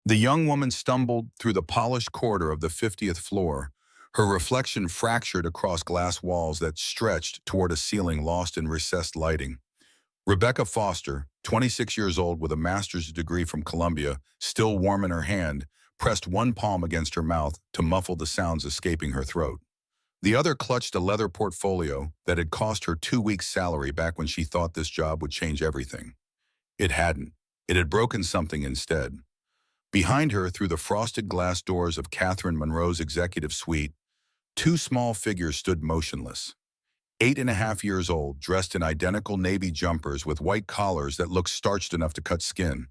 The young woman stumbled through the polished corridor of the 50th floor, her reflection fractured across glass walls that stretched toward a ceiling lost in recessed lighting. Rebecca Foster, 26 years old with a master's degree from Columbia, still warm in her hand, pressed one palm against her mouth to muffle the sounds escaping her throat. The other clutched a leather portfolio that had cost her 2 weeks' salary back when she thought this job would change everything. It hadn't. It had broken something instead. Behind her, through the frosted glass doors of Catherine Monroe's executive suite, two small figures stood motionless. 8.5 years old, dressed in identical navy jumpers with white collars that looked starched enough to cut skin.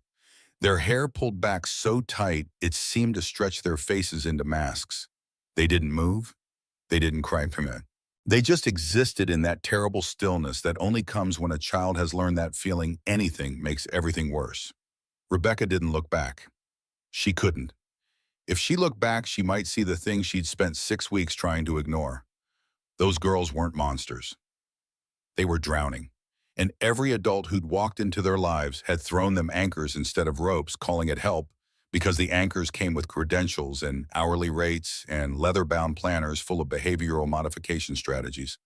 Their hair pulled back so tight it seemed to stretch their faces into masks. They didn't move. They didn't cry from it. They just existed in that terrible stillness that only comes when a child has learned that feeling anything makes everything worse. Rebecca didn't look back. She couldn't. If she looked back, she might see the thing she'd spent 6 weeks trying to ignore. Those girls weren't monsters. They were drowning. And every adult who'd walked into their lives had thrown them anchors instead of ropes, calling it help, because the anchors came with credentials and hourly rates and leather-bound planners full of behavioral modification strategies.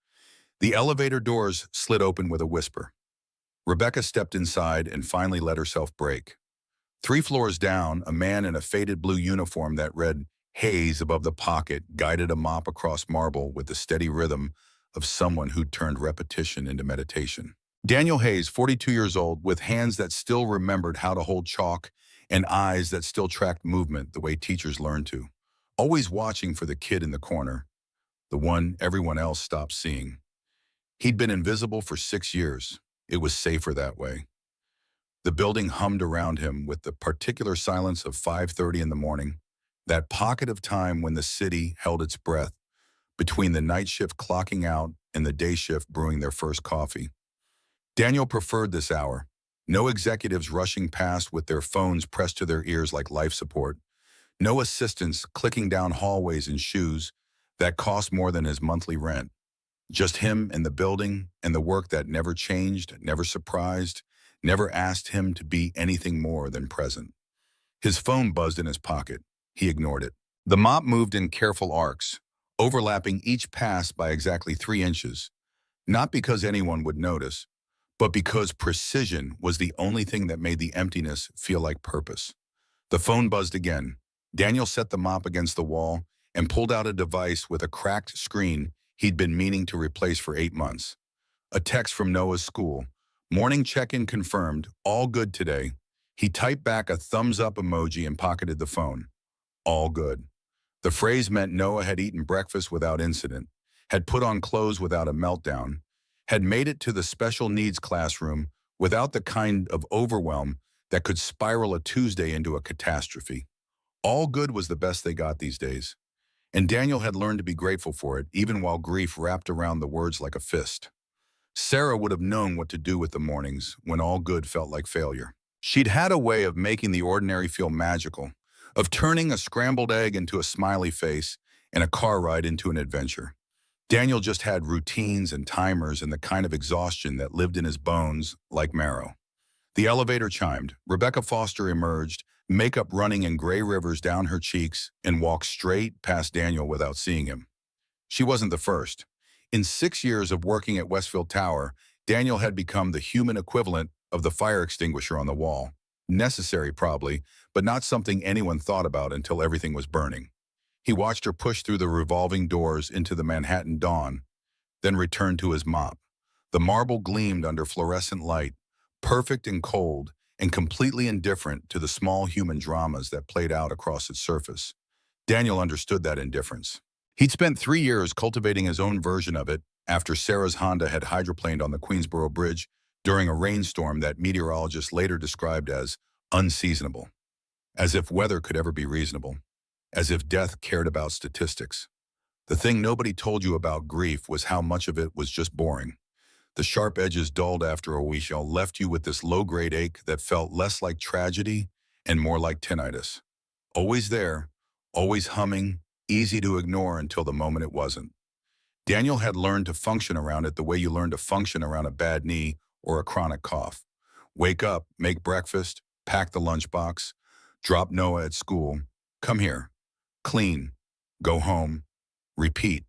The elevator doors slid open with a whisper. Rebecca stepped inside and finally let herself break. 3 floors down, a man in a faded blue uniform that read Hayes above the pocket guided a mop across marble with the steady rhythm of someone who'd turned repetition into meditation. Daniel Hayes, 42 years old, with hands that still remembered how to hold chalk and eyes that still tracked movement the way teachers learned to. Always watching for the kid in the corner, the one everyone else stopped seeing. He'd been invisible for 6 years. It was safer that way. The building hummed around him with the particular silence of 5:30 in the morning, that pocket of time when the city held its breath, between the night shift clocking out and the day shift brewing their first coffee. Daniel preferred this hour. No executives rushing past with their phones pressed to their ears like life support. No assistants clicking down hallways in shoes that cost more than his monthly rent. Just him and the building and the work that never changed, never surprised, never asked him to be anything more than present. His phone buzzed in his pocket. He ignored it. The mop moved in careful arcs, overlapping each pass by exactly 3 inches, not because anyone would notice, but because precision was the only thing that made the emptiness feel like purpose. The phone buzzed again. Daniel set the mop against the wall and pulled out a device with a cracked screen he'd been meaning to replace for 8 months. A text from Noah's school. Morning check-in confirmed, all good today. He typed back a thumbs-up emoji and pocketed the phone. All good. The phrase meant Noah had eaten breakfast without incident, had put on clothes without a meltdown, had made it to the special needs classroom without the kind of overwhelm that could spiral a Tuesday into a catastrophe. All good was the best they got these days. And Daniel had learned to be grateful for it, even while grief wrapped around the words like a fist. Sarah would have known what to do with the mornings when all good felt like failure. She'd had a way of making the ordinary feel magical, of turning a scrambled egg into a smiley face and a car ride into an adventure. Daniel just had routines and timers and the kind of exhaustion that lived in his bones like marrow. The elevator chimed. Rebecca Foster emerged, makeup running in gray rivers down her cheeks, and walked straight past Daniel without seeing him. She wasn't the first. In 6 years of working at Westfield Tower, Daniel had become the human equivalent of the fire extinguisher on the wall. Necessary, probably, but not something anyone thought about until everything was burning. He watched her push through the revolving doors into the Manhattan dawn, then returned to his mop. The marble gleamed under fluorescent light, perfect and cold, and completely indifferent to the small human dramas that played out across its surface. Daniel understood that indifference. He'd spent 3 years cultivating his own version of it after Sarah's Honda had hydroplaned on the Queensboro Bridge during a rainstorm that meteorologists later described as unseasonable. As if weather could ever be reasonable. As if death cared about statistics. The thing nobody told you about grief was how much of it was just boring. The sharp edges dulled after a week left you with this low-grade ache that felt less like tragedy and more like tinnitus. Always there, always humming, easy to ignore until the moment it wasn't. Daniel had learned to function around it the way you learn to function around a bad knee or a chronic cough. Wake up, make breakfast, pack the lunchbox. Drop Noah at school. Come here. Clean. Go home. Repeat.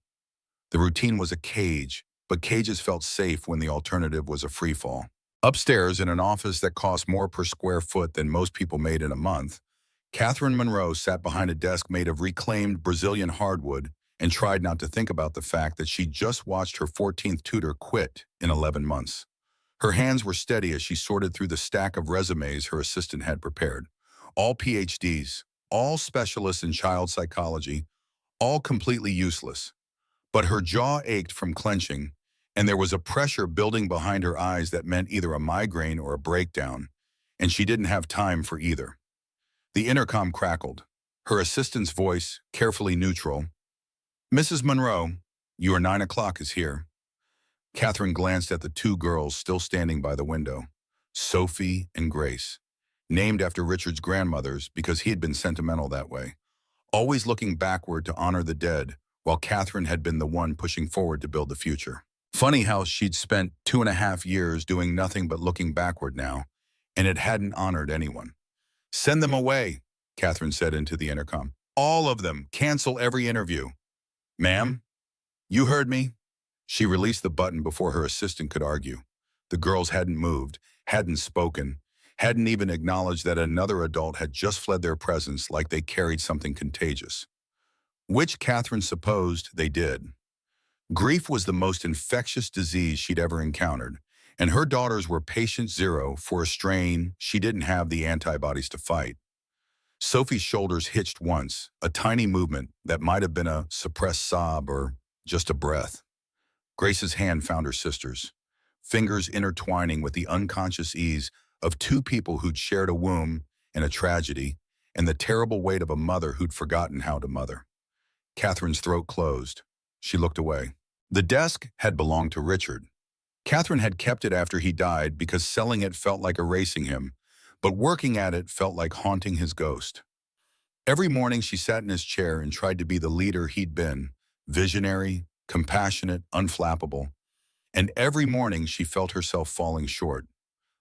The routine was a cage, but cages felt safe when the alternative was a free fall. Upstairs, in an office that cost more per square foot than most people made in a month, Catherine Monroe sat behind a desk made of reclaimed Brazilian hardwood and tried not to think about the fact that she just watched her 14th tutor quit in 11 months. Her hands were steady as she sorted through the stack of resumes her assistant had prepared. All PhDs, all specialists in child psychology, all completely useless. But her jaw ached from clenching, and there was a pressure building behind her eyes that meant either a migraine or a breakdown, and she didn't have time for either. The intercom crackled. Her assistant's voice, carefully neutral. "Mrs. Monroe, your 9 o'clock is here." Catherine glanced at the two girls still standing by the window, Sophie and Grace, named after Richard's grandmothers because he had been sentimental that way, always looking backward to honor the dead, while Catherine had been the one pushing forward to build the future. Funny how she'd spent 2.5 years doing nothing but looking backward now, and it hadn't honored anyone. "Send them away," Catherine said into the intercom. "All of them. Cancel every interview." "Ma'am, you heard me." She released the button before her assistant could argue. The girls hadn't moved, hadn't spoken, hadn't even acknowledged that another adult had just fled their presence like they carried something contagious. Which Catherine supposed they did. Grief was the most infectious disease she'd ever encountered, and her daughters were patient zero for a strain she didn't have the antibodies to fight. Sophie's shoulders hitched once, a tiny movement that might have been a suppressed sob or just a breath. Grace's hand found her sister's, fingers intertwining with the unconscious ease of two people who'd shared a womb and a tragedy, and the terrible weight of a mother who'd forgotten how to mother. Catherine's throat closed. She looked away. The desk had belonged to Richard. Catherine had kept it after he died because selling it felt like erasing him, but working at it felt like haunting his ghost. Every morning she sat in his chair and tried to be the leader he'd been, visionary, compassionate, unflappable. And every morning she felt herself falling short.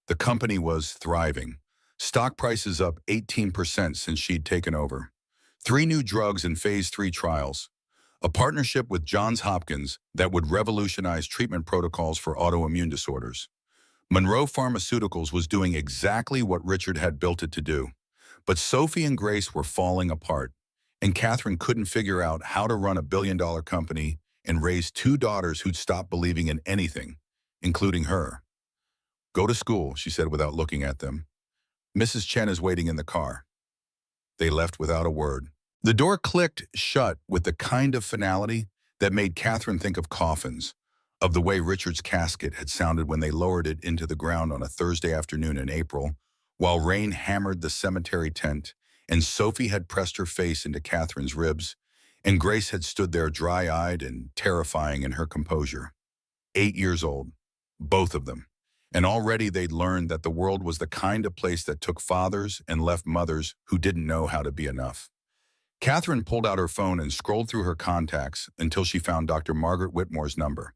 The company was thriving. Stock prices up 18% since she'd taken over. 3 new drugs in phase 3 trials. A partnership with Johns Hopkins that would revolutionize treatment protocols for autoimmune disorders. Monroe Pharmaceuticals was doing exactly what Richard had built it to do. But Sophie and Grace were falling apart, and Catherine couldn't figure out how to run a billion-dollar company and raise 2 daughters who'd stopped believing in anything, including her. "Go to school," she said without looking at them. "Mrs. Chen is waiting in the car." They left without a word. The door clicked shut with the kind of finality that made Catherine think of coffins, of the way Richard's casket had sounded when they lowered it into the ground on a Thursday afternoon in April, while rain hammered the cemetery tent, and Sophie had pressed her face into Catherine's ribs, and Grace had stood there dry-eyed and terrifying in her composure. 8 years old, both of them, and already they'd learned that the world was the kind of place that took fathers and left mothers who didn't know how to be enough. Catherine pulled out her phone and scrolled through her contacts until she found Dr. Margaret Whitmore's number.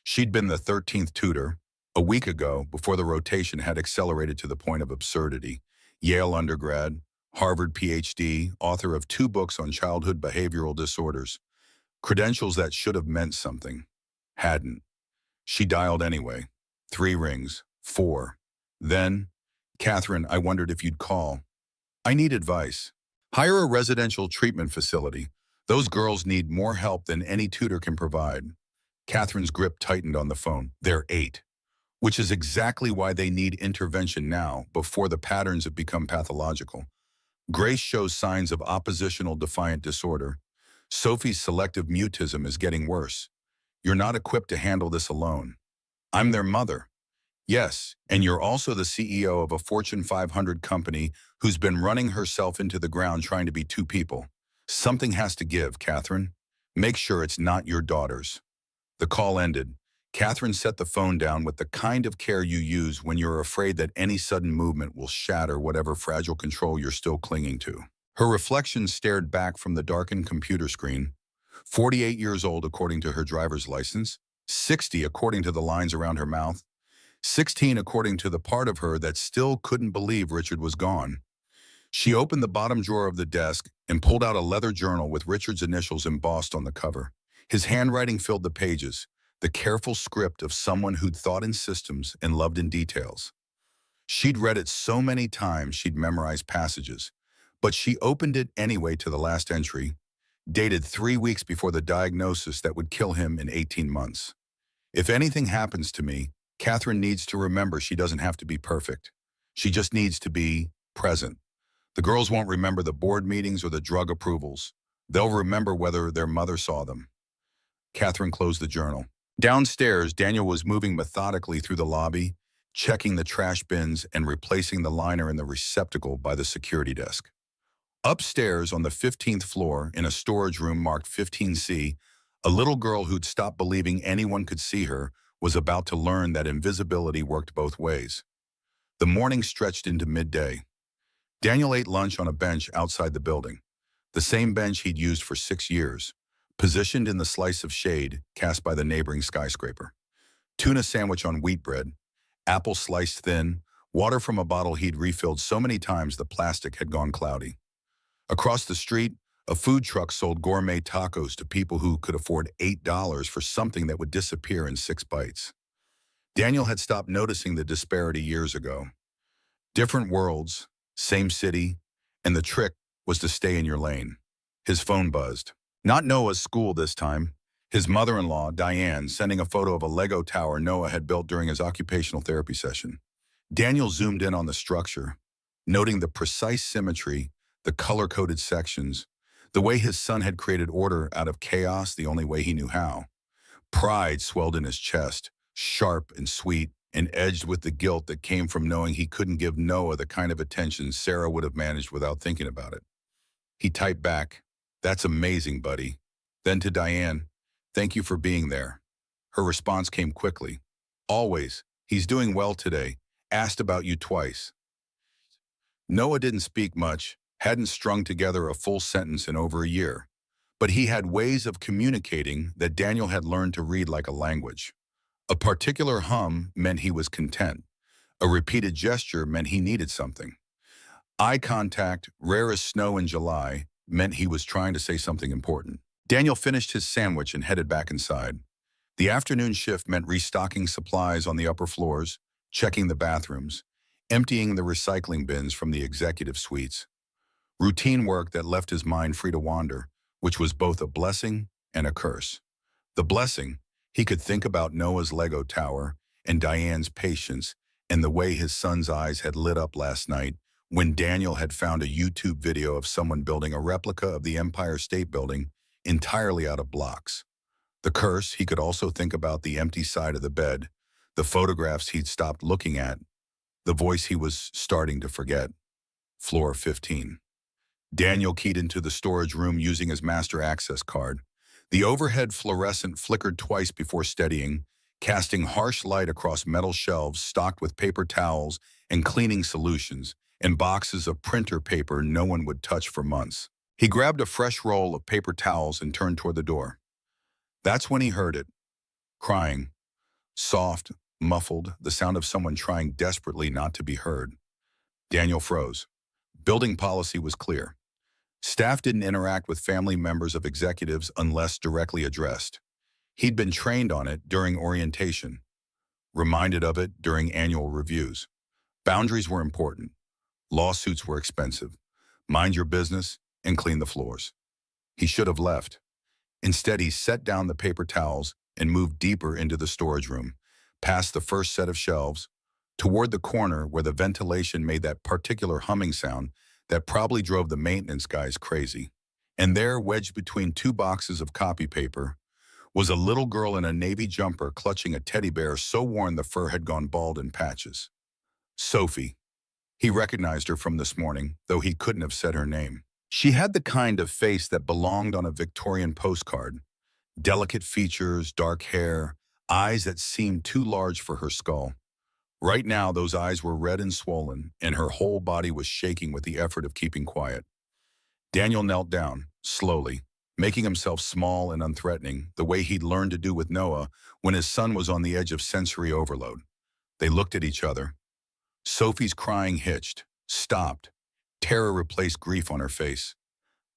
She'd been the 13th tutor, a week ago, before the rotation had accelerated to the point of absurdity. Yale undergrad, Harvard PhD, author of 2 books on childhood behavioral disorders. Credentials that should have meant something. Hadn't. She dialed anyway. 3 rings. 4. Then, "Catherine, I wondered if you'd call. I need advice. Hire a residential treatment facility. Those girls need more help than any tutor can provide." Catherine's grip tightened on the phone. "They're 8. Which is exactly why they need intervention now, before the patterns have become pathological. Grace shows signs of oppositional defiant disorder. Sophie's selective mutism is getting worse. You're not equipped to handle this alone. I'm their mother. Yes, and you're also the CEO of a Fortune 500 company who's been running herself into the ground trying to be 2 people. Something has to give, Catherine. Make sure it's not your daughters." The call ended. Catherine set the phone down with the kind of care you use when you're afraid that any sudden movement will shatter whatever fragile control you're still clinging to. Her reflection stared back from the darkened computer screen. 48 years old according to her driver's license, 60 according to the lines around her mouth, 16 according to the part of her that still couldn't believe Richard was gone. She opened the bottom drawer of the desk and pulled out a leather journal with Richard's initials embossed on the cover. His handwriting filled the pages, the careful script of someone who'd thought in systems and loved in details. She'd read it so many times she'd memorized passages, but she opened it anyway to the last entry, dated 3 weeks before the diagnosis that would kill him in 18 months. If anything happens to me, Catherine needs to remember she doesn't have to be perfect. She just needs to be present. The girls won't remember the board meetings or the drug approvals. They'll remember whether their mother saw them. Catherine closed the journal. Downstairs, Daniel was moving methodically through the lobby, checking the trash bins and replacing the liner in the receptacle by the security desk. Upstairs on the 15th floor, in a storage room marked 15C, a little girl who'd stopped believing anyone could see her was about to learn that invisibility worked both ways. The morning stretched into midday. Daniel ate lunch on a bench outside the building, the same bench he'd used for 6 years, positioned in the slice of shade cast by the neighboring skyscraper. Tuna sandwich on wheat bread, apple sliced thin, water from a bottle he'd refilled so many times the plastic had gone cloudy. Across the street, a food truck sold gourmet tacos to people who could afford $8 for something that would disappear in 6 bites. Daniel had stopped noticing the disparity years ago. Different worlds, same city, and the trick was to stay in your lane. His phone buzzed. Not Noah's school this time. His mother-in-law, Diane, sending a photo of a Lego tower Noah had built during his occupational therapy session. Daniel zoomed in on the structure, noting the precise symmetry, the color-coded sections, the way his son had created order out of chaos the only way he knew how. Pride swelled in his chest, sharp and sweet, and edged with the guilt that came from knowing he couldn't give Noah the kind of attention Sarah would have managed without thinking about it. He typed back, "That's amazing, buddy." Then to Diane, "Thank you for being there." Her response came quickly. "Always. He's doing well today. Asked about you twice." Noah didn't speak much, hadn't strung together a full sentence in over a year, but he had ways of communicating that Daniel had learned to read like a language. A particular hum meant he was content. A repeated gesture meant he needed something. Eye contact, rare as snow in July, meant he was trying to say something important. Daniel finished his sandwich and headed back inside. The afternoon shift meant restocking supplies on the upper floors, checking the bathrooms, emptying the recycling bins from the executive suites. Routine work that left his mind free to wander, which was both a blessing and a curse. The blessing, he could think about Noah's Lego tower and Diane's patience and the way his son's eyes had lit up last night when Daniel had found a YouTube video of someone building a replica of the Empire State Building entirely out of blocks. The curse, he could also think about the empty side of the bed, the photographs he'd stopped looking at, the voice he was starting to forget. Floor 15. Daniel keyed into the storage room using his master access card. The overhead fluorescent flickered twice before steadying, casting harsh light across metal shelves stocked with paper towels and cleaning solutions and boxes of printer paper no one would touch for months. He grabbed a fresh roll of paper towels and turned toward the door. That's when he heard it. Crying. Soft, muffled, the sound of someone trying desperately not to be heard. Daniel froze. Building policy was clear. Staff didn't interact with family members of executives unless directly addressed. He'd been trained on it during orientation, reminded of it during annual reviews. Boundaries were important. Lawsuits were expensive. Mind your business and clean the floors. He should have left. Instead, he set down the paper towels and moved deeper into the storage room, past the first set of shelves, toward the corner where the ventilation made that particular humming sound that probably drove the maintenance guys crazy. And there, wedged between 2 boxes of copy paper, was a little girl in a navy jumper clutching a teddy bear so worn the fur had gone bald in patches. Sophie. He recognized her from this morning, though he couldn't have said her name. She had the kind of face that belonged on a Victorian postcard. Delicate features, dark hair, eyes that seemed too large for her skull. Right now, those eyes were red and swollen, and her whole body was shaking with the effort of keeping quiet. Daniel knelt down, slowly, making himself small and unthreatening, the way he'd learned to do with Noah when his son was on the edge of sensory overload. They looked at each other. Sophie's crying hitched, stopped, Terror replaced grief on her face.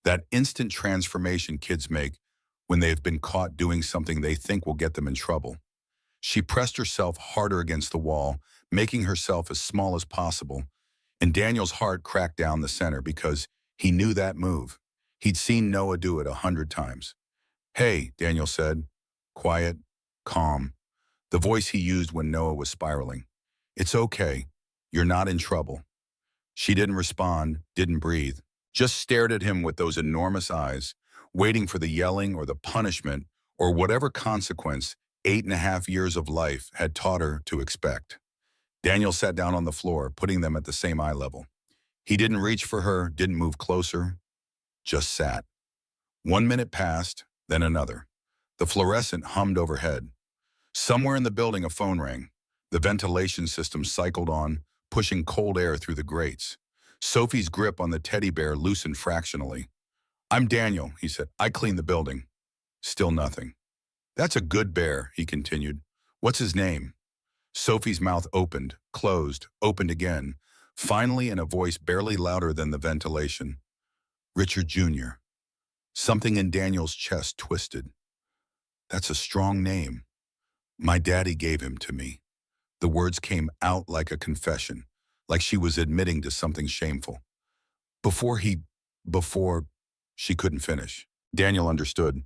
That instant transformation kids make when they have been caught doing something they think will get them in trouble. She pressed herself harder against the wall, making herself as small as possible, and Daniel's heart cracked down the center because he knew that move. He'd seen Noah do it 100 times. "Hey," Daniel said, quiet, calm, the voice he used when Noah was spiraling. "It's okay. You're not in trouble." She didn't respond, didn't breathe, just stared at him with those enormous eyes, waiting for the yelling or the punishment or whatever consequence 8.5 years of life had taught her to expect. Daniel sat down on the floor, putting them at the same eye level. He didn't reach for her, didn't move closer, just sat. 1 minute passed, then another. The fluorescent hummed overhead. Somewhere in the building, a phone rang. The ventilation system cycled on, pushing cold air through the grates. Sophie's grip on the teddy bear loosened fractionally. "I'm Daniel," he said. "I clean the building." Still nothing. "That's a good bear," he continued. "What's his name?" Sophie's mouth opened, closed, opened again, finally in a voice barely louder than the ventilation. "Richard Jr." Something in Daniel's chest twisted. "That's a strong name. My daddy gave him to me." The words came out like a confession, like she was admitting to something shameful. Before she couldn't finish. Daniel understood.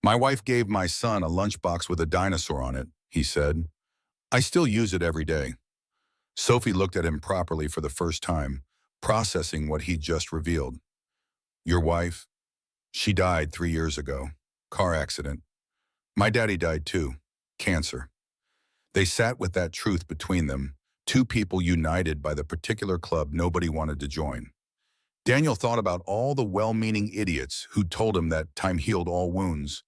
"My wife gave my son a lunchbox with a dinosaur on it," he said. "I still use it every day." Sophie looked at him properly for the first time, processing what he'd just revealed. "Your wife? She died 3 years ago. Car accident. My daddy died too. Cancer." They sat with that truth between them, two people united by the particular club nobody wanted to join. Daniel thought about all the well-meaning idiots who'd told him that time healed all wounds,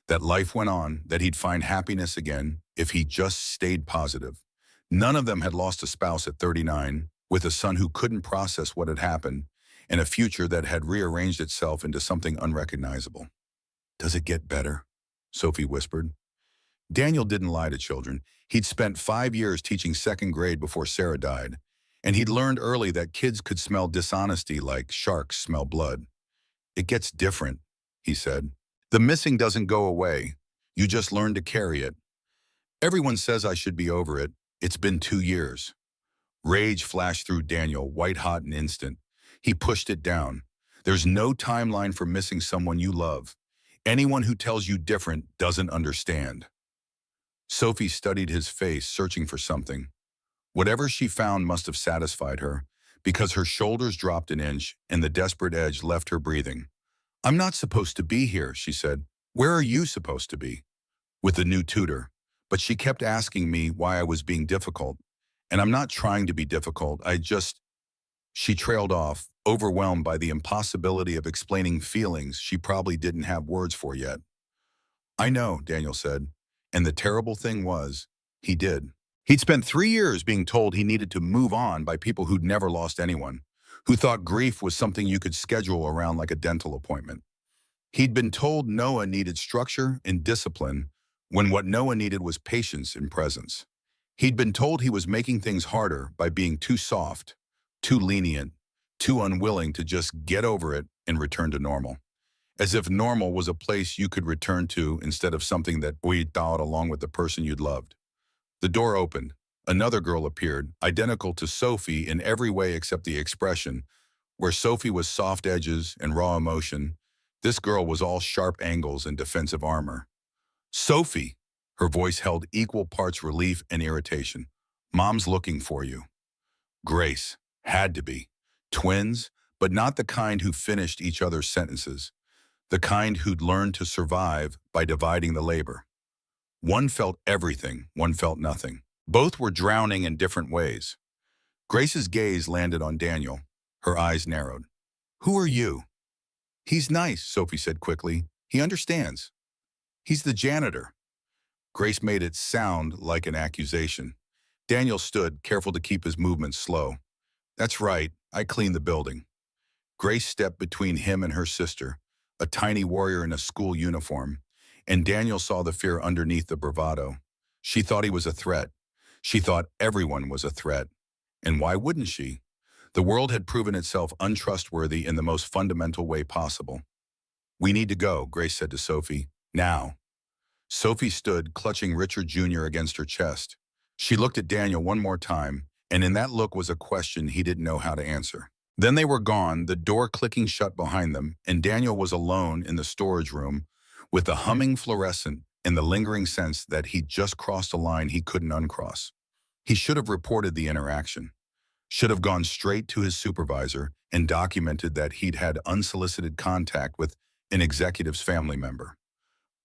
that life went on, that he'd find happiness again if he just stayed positive. None of them had lost a spouse at 39, with a son who couldn't process what had happened, and a future that had rearranged itself into something unrecognizable. "Does it get better?" Sophie whispered. Daniel didn't lie to children. He'd spent 5 years teaching second grade before Sarah died, and he'd learned early that kids could smell dishonesty like sharks smell blood. "It gets different," he said. "The missing doesn't go away. You just learn to carry it. Everyone says I should be over it. It's been 2 years. Rage flashed through Daniel, white-hot and instant. He pushed it down. "There's no timeline for missing someone you love. Anyone who tells you different doesn't understand." Sophie studied his face, searching for something. Whatever she found must have satisfied her, because her shoulders dropped an inch and the desperate edge left her breathing. "I'm not supposed to be here," she said. "Where are you supposed to be?" "With the new tutor. But she kept asking me why I was being difficult. And I'm not trying to be difficult, I just—" She trailed off, overwhelmed by the impossibility of explaining feelings she probably didn't have words for yet. "I know," Daniel said. And the terrible thing was, he did. He'd spent 3 years being told he needed to move on by people who'd never lost anyone, who thought grief was something you could schedule around like a dental appointment. He'd been told Noah needed structure and discipline when what Noah needed was patience and presence. He'd been told he was making things harder by being too soft, too lenient, too unwilling to just get over it and return to normal. As if normal was a place you could return to instead of something that weighed out along with the person you'd loved. The door opened. Another girl appeared, identical to Sophie in every way except the expression. Where Sophie was soft edges and raw emotion, this girl was all sharp angles and defensive armor. "Sophie!" Her voice held equal parts relief and irritation. "Mom's looking for you." Grace. Had to be. Twins, but not the kind who finished each other's sentences. The kind who'd learned to survive by dividing the labor. One felt everything, one felt nothing. Both were drowning in different ways. Grace's gaze landed on Daniel. Her eyes narrowed. "Who are you?" "He's nice," Sophie said quickly. "He understands." "He's the janitor." Grace made it sound like an accusation. Daniel stood, careful to keep his movements slow. "That's right, I clean the building." Grace stepped between him and her sister, a tiny warrior in a school uniform, and Daniel saw the fear underneath the bravado. She thought he was a threat. She thought everyone was a threat. And why wouldn't she? The world had proven itself untrustworthy in the most fundamental way possible. "We need to go," Grace said to Sophie. "Now." Sophie stood, clutching Richard Jr. against her chest. She looked at Daniel one more time, and in that look was a question he didn't know how to answer. Then they were gone, the door clicking shut behind them, and Daniel was alone in the storage room with the humming fluorescent and the lingering sense that he'd just crossed a line he couldn't uncross. He should have reported the interaction, should have gone straight to his supervisor and documented that he'd had unsolicited contact with an executive's family member.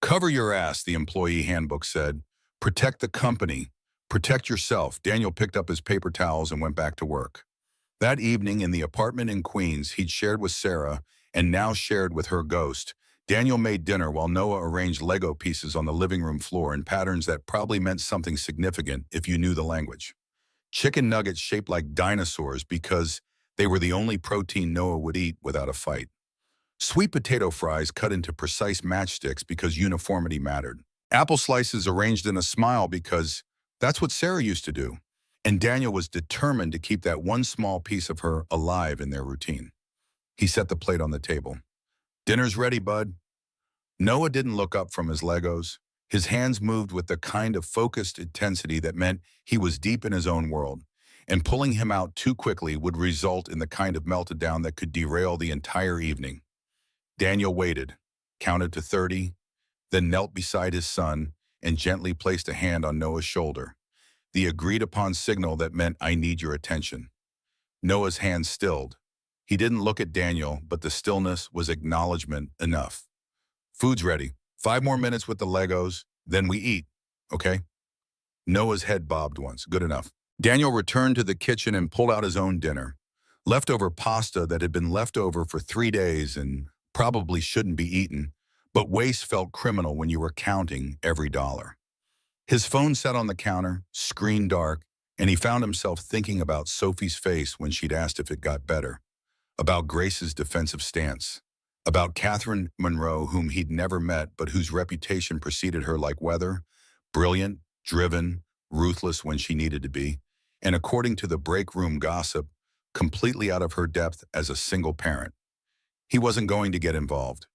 "Cover your ass," the employee handbook said. "Protect the company. Protect yourself." Daniel picked up his paper towels and went back to work. That evening in the apartment in Queens he'd shared with Sarah and now shared with her ghost, Daniel made dinner while Noah arranged Lego pieces on the living room floor in patterns that probably meant something significant if you knew the language. Chicken nuggets shaped like dinosaurs because they were the only protein Noah would eat without a fight. Sweet potato fries cut into precise matchsticks because uniformity mattered. Apple slices arranged in a smile because that's what Sarah used to do. And Daniel was determined to keep that one small piece of her alive in their routine. He set the plate on the table. "Dinner's ready, bud." Noah didn't look up from his Legos. His hands moved with the kind of focused intensity that meant he was deep in his own world, and pulling him out too quickly would result in the kind of meltdown that could derail the entire evening. Daniel waited, counted to 30, then knelt beside his son and gently placed a hand on Noah's shoulder, the agreed-upon signal that meant, "I need your attention." Noah's hand stilled. He didn't look at Daniel, but the stillness was acknowledgement enough. "Food's ready. 5 more minutes with the Legos, then we eat, okay?" Noah's head bobbed once. "Good enough." Daniel returned to the kitchen and pulled out his own dinner. Leftover pasta that had been left over for 3 days and probably shouldn't be eaten, but waste felt criminal when you were counting every dollar. His phone sat on the counter, screen dark, and he found himself thinking about Sophie's face when she'd asked if it got better, about Grace's defensive stance, about Catherine Monroe, whom he'd never met but whose reputation preceded her like weather, brilliant, driven, ruthless when she needed to be, and according to the break room gossip, completely out of her depth as a single parent. He wasn't going to get involved.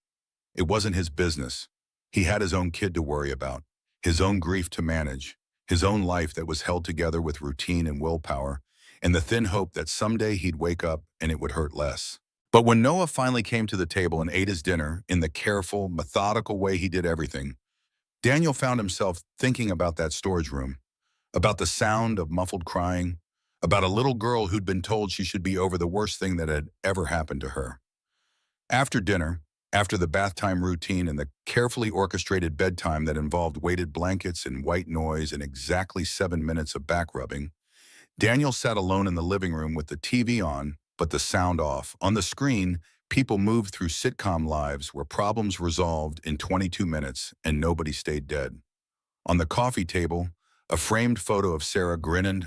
It wasn't his business. He had his own kid to worry about, his own grief to manage, his own life that was held together with routine and willpower, and the thin hope that someday he'd wake up and it would hurt less. But when Noah finally came to the table and ate his dinner in the careful, methodical way he did everything, Daniel found himself thinking about that storage room, about the sound of muffled crying, about a little girl who'd been told she should be over the worst thing that had ever happened to her. After dinner, after the bath time routine and the carefully orchestrated bedtime that involved weighted blankets and white noise and exactly 7 minutes of back rubbing, Daniel sat alone in the living room with the TV on, but the sound off. On the screen, people moved through sitcom lives where problems resolved in 22 minutes and nobody stayed dead. On the coffee table, a framed photo of Sarah grinning,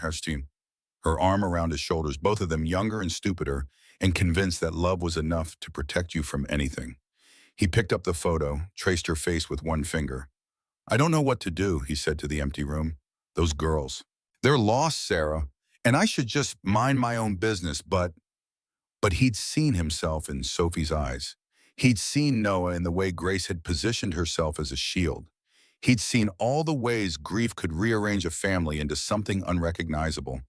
her arm around his shoulders, both of them younger and stupider, and convinced that love was enough to protect you from anything. He picked up the photo, traced her face with one finger. "I don't know what to do," he said to the empty room. "Those girls. They're lost, Sarah, and I should just mind my own business, but he'd seen himself in Sophie's eyes. He'd seen Noah in the way Grace had positioned herself as a shield. He'd seen all the ways grief could rearrange a family into something unrecognizable.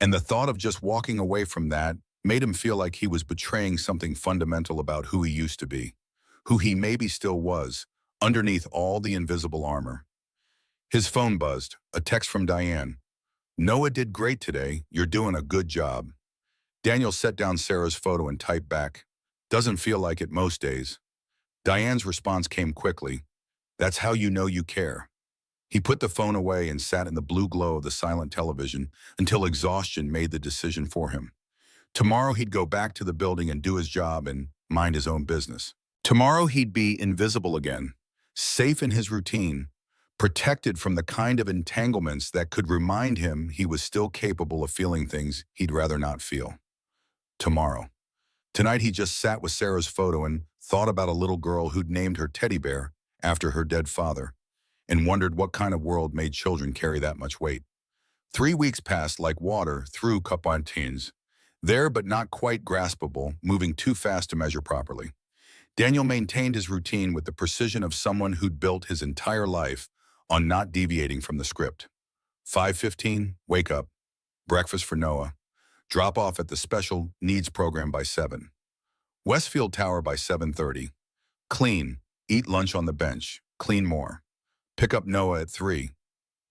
And the thought of just walking away from that made him feel like he was betraying something fundamental about who he used to be, who he maybe still was, underneath all the invisible armor. His phone buzzed, a text from Diane. "Noah did great today. You're doing a good job." Daniel set down Sarah's photo and typed back, "Doesn't feel like it most days." Diane's response came quickly. "That's how you know you care." He put the phone away and sat in the blue glow of the silent television until exhaustion made the decision for him. Tomorrow he'd go back to the building and do his job and mind his own business. Tomorrow he'd be invisible again, safe in his routine, protected from the kind of entanglements that could remind him he was still capable of feeling things he'd rather not feel. Tomorrow. Tonight he just sat with Sarah's photo and thought about a little girl who'd named her teddy bear after her dead father, and wondered what kind of world made children carry that much weight. 3 weeks passed like water through Capantines. There but not quite graspable, moving too fast to measure properly. Daniel maintained his routine with the precision of someone who'd built his entire life on not deviating from the script. 5:15, wake up, breakfast for Noah, drop off at the special needs program by 7. Westfield Tower by 7:30. Clean, eat lunch on the bench, clean more. Pick up Noah at 3.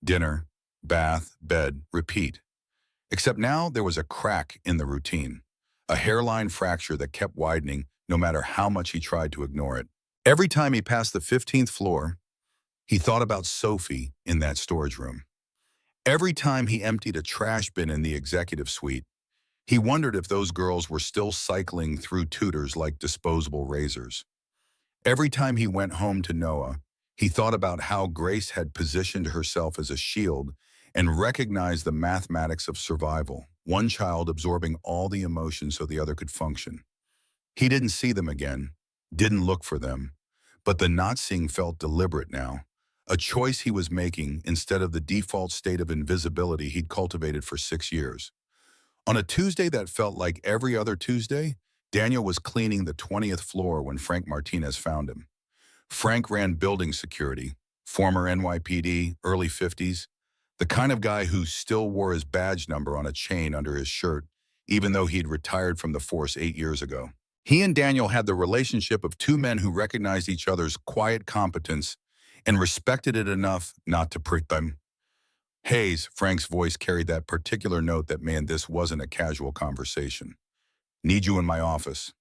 Dinner, bath, bed, repeat. Except now there was a crack in the routine, a hairline fracture that kept widening no matter how much he tried to ignore it. Every time he passed the 15th floor, he thought about Sophie in that storage room. Every time he emptied a trash bin in the executive suite, he wondered if those girls were still cycling through tutors like disposable razors. Every time he went home to Noah, he thought about how Grace had positioned herself as a shield and recognized the mathematics of survival, one child absorbing all the emotions so the other could function. He didn't see them again, didn't look for them, but the not seeing felt deliberate now, a choice he was making instead of the default state of invisibility he'd cultivated for 6 years. On a Tuesday that felt like every other Tuesday, Daniel was cleaning the 20th floor when Frank Martinez found him. Frank ran building security, former NYPD, early 50s, the kind of guy who still wore his badge number on a chain under his shirt, even though he'd retired from the force 8 years ago. He and Daniel had the relationship of two men who recognized each other's quiet competence and respected it enough not to prick them. Hayes, Frank's voice carried that particular note that, man, this wasn't a casual conversation. Need you in my office.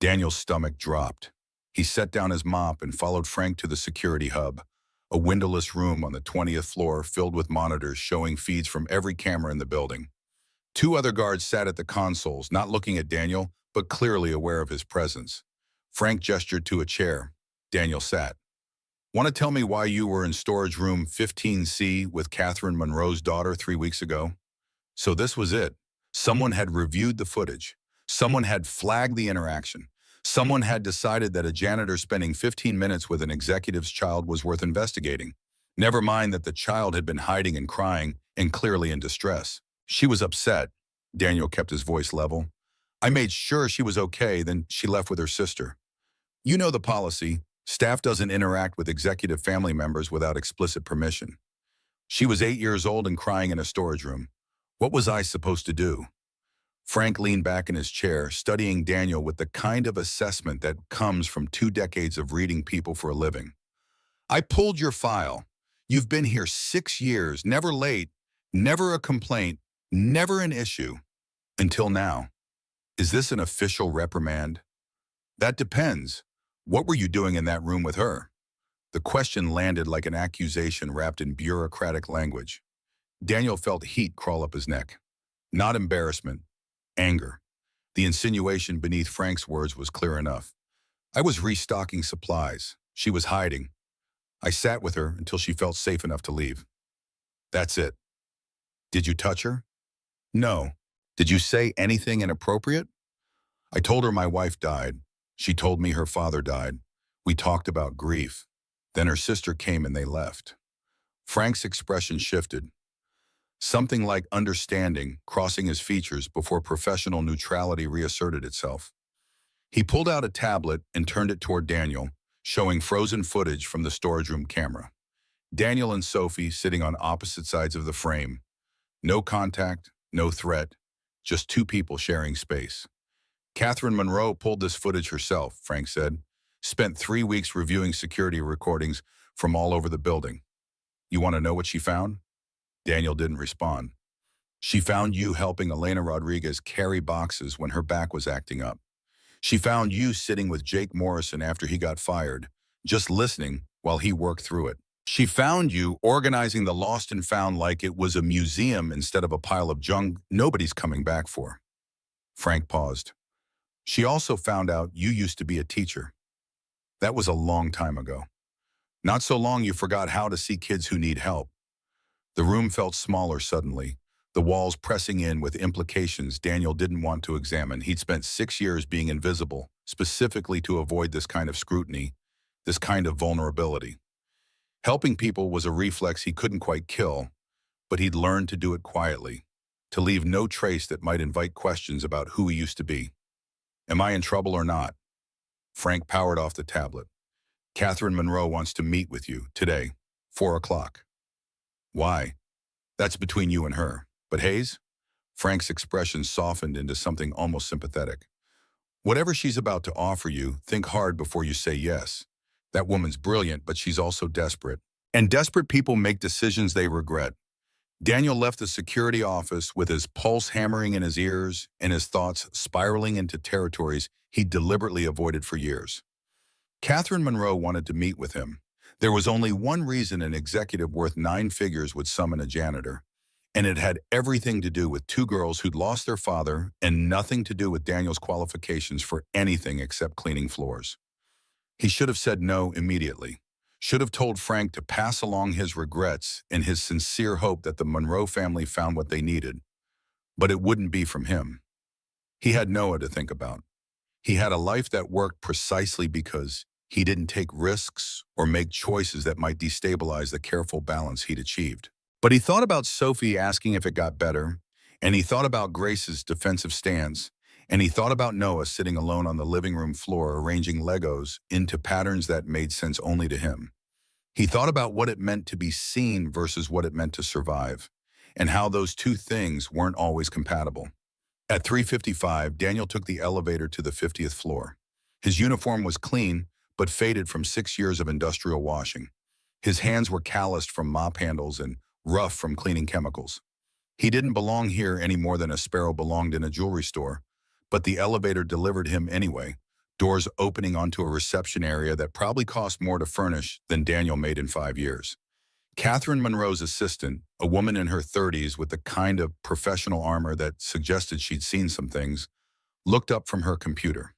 Daniel's stomach dropped. He set down his mop and followed Frank to the security hub, a windowless room on the 20th floor filled with monitors showing feeds from every camera in the building. Two other guards sat at the consoles, not looking at Daniel, but clearly aware of his presence. Frank gestured to a chair. Daniel sat. Want to tell me why you were in storage room 15C with Catherine Monroe's daughter 3 weeks ago? So this was it. Someone had reviewed the footage. Someone had flagged the interaction. Someone had decided that a janitor spending 15 minutes with an executive's child was worth investigating. Never mind that the child had been hiding and crying and clearly in distress. She was upset. Daniel kept his voice level. I made sure she was okay, then she left with her sister. You know the policy. Staff doesn't interact with executive family members without explicit permission. She was 8 years old and crying in a storage room. What was I supposed to do? Frank leaned back in his chair, studying Daniel with the kind of assessment that comes from 2 decades of reading people for a living. I pulled your file. You've been here 6 years, never late, never a complaint, never an issue. Until now. Is this an official reprimand? That depends. What were you doing in that room with her? The question landed like an accusation wrapped in bureaucratic language. Daniel felt heat crawl up his neck. Not embarrassment, anger. The insinuation beneath Frank's words was clear enough. I was restocking supplies. She was hiding. I sat with her until she felt safe enough to leave. That's it. Did you touch her? No. Did you say anything inappropriate? I told her my wife died. She told me her father died. We talked about grief. Then her sister came and they left. Frank's expression shifted. Something like understanding crossing his features before professional neutrality reasserted itself. He pulled out a tablet and turned it toward Daniel, showing frozen footage from the storage room camera. Daniel and Sophie sitting on opposite sides of the frame. No contact, no threat, just two people sharing space. Catherine Monroe pulled this footage herself, Frank said. Spent 3 weeks reviewing security recordings from all over the building. You want to know what she found? Daniel didn't respond. She found you helping Elena Rodriguez carry boxes when her back was acting up. She found you sitting with Jake Morrison after he got fired, just listening while he worked through it. She found you organizing the lost and found like it was a museum instead of a pile of junk nobody's coming back for. Frank paused. She also found out you used to be a teacher. That was a long time ago. Not so long you forgot how to see kids who need help. The room felt smaller suddenly, the walls pressing in with implications Daniel didn't want to examine. He'd spent 6 years being invisible, specifically to avoid this kind of scrutiny, this kind of vulnerability. Helping people was a reflex he couldn't quite kill, but he'd learned to do it quietly. to leave no trace that might invite questions about who he used to be. Am I in trouble or not? Frank powered off the tablet. Catherine Monroe wants to meet with you today, 4 o'clock. Why? That's between you and her. But Hayes? Frank's expression softened into something almost sympathetic. Whatever she's about to offer you, think hard before you say yes. That woman's brilliant, but she's also desperate. And desperate people make decisions they regret. Daniel left the security office with his pulse hammering in his ears and his thoughts spiraling into territories he deliberately avoided for years. Catherine Monroe wanted to meet with him. There was only one reason an executive worth 9 figures would summon a janitor, and it had everything to do with 2 girls who'd lost their father and nothing to do with Daniel's qualifications for anything except cleaning floors. He should have said no immediately. Should have told Frank to pass along his regrets and his sincere hope that the Monroe family found what they needed. But it wouldn't be from him. He had Noah to think about. He had a life that worked precisely because he didn't take risks or make choices that might destabilize the careful balance he'd achieved. But he thought about Sophie asking if it got better, and he thought about Grace's defensive stance, and he thought about Noah sitting alone on the living room floor arranging Legos into patterns that made sense only to him. He thought about what it meant to be seen versus what it meant to survive, and how those two things weren't always compatible. At 3:55, Daniel took the elevator to the 50th floor. His uniform was clean, but faded from 6 years of industrial washing. His hands were calloused from mop handles and rough from cleaning chemicals. He didn't belong here any more than a sparrow belonged in a jewelry store, but the elevator delivered him anyway, doors opening onto a reception area that probably cost more to furnish than Daniel made in 5 years. Catherine Monroe's assistant, a woman in her 30s with the kind of professional armor that suggested she'd seen some things, looked up from her computer.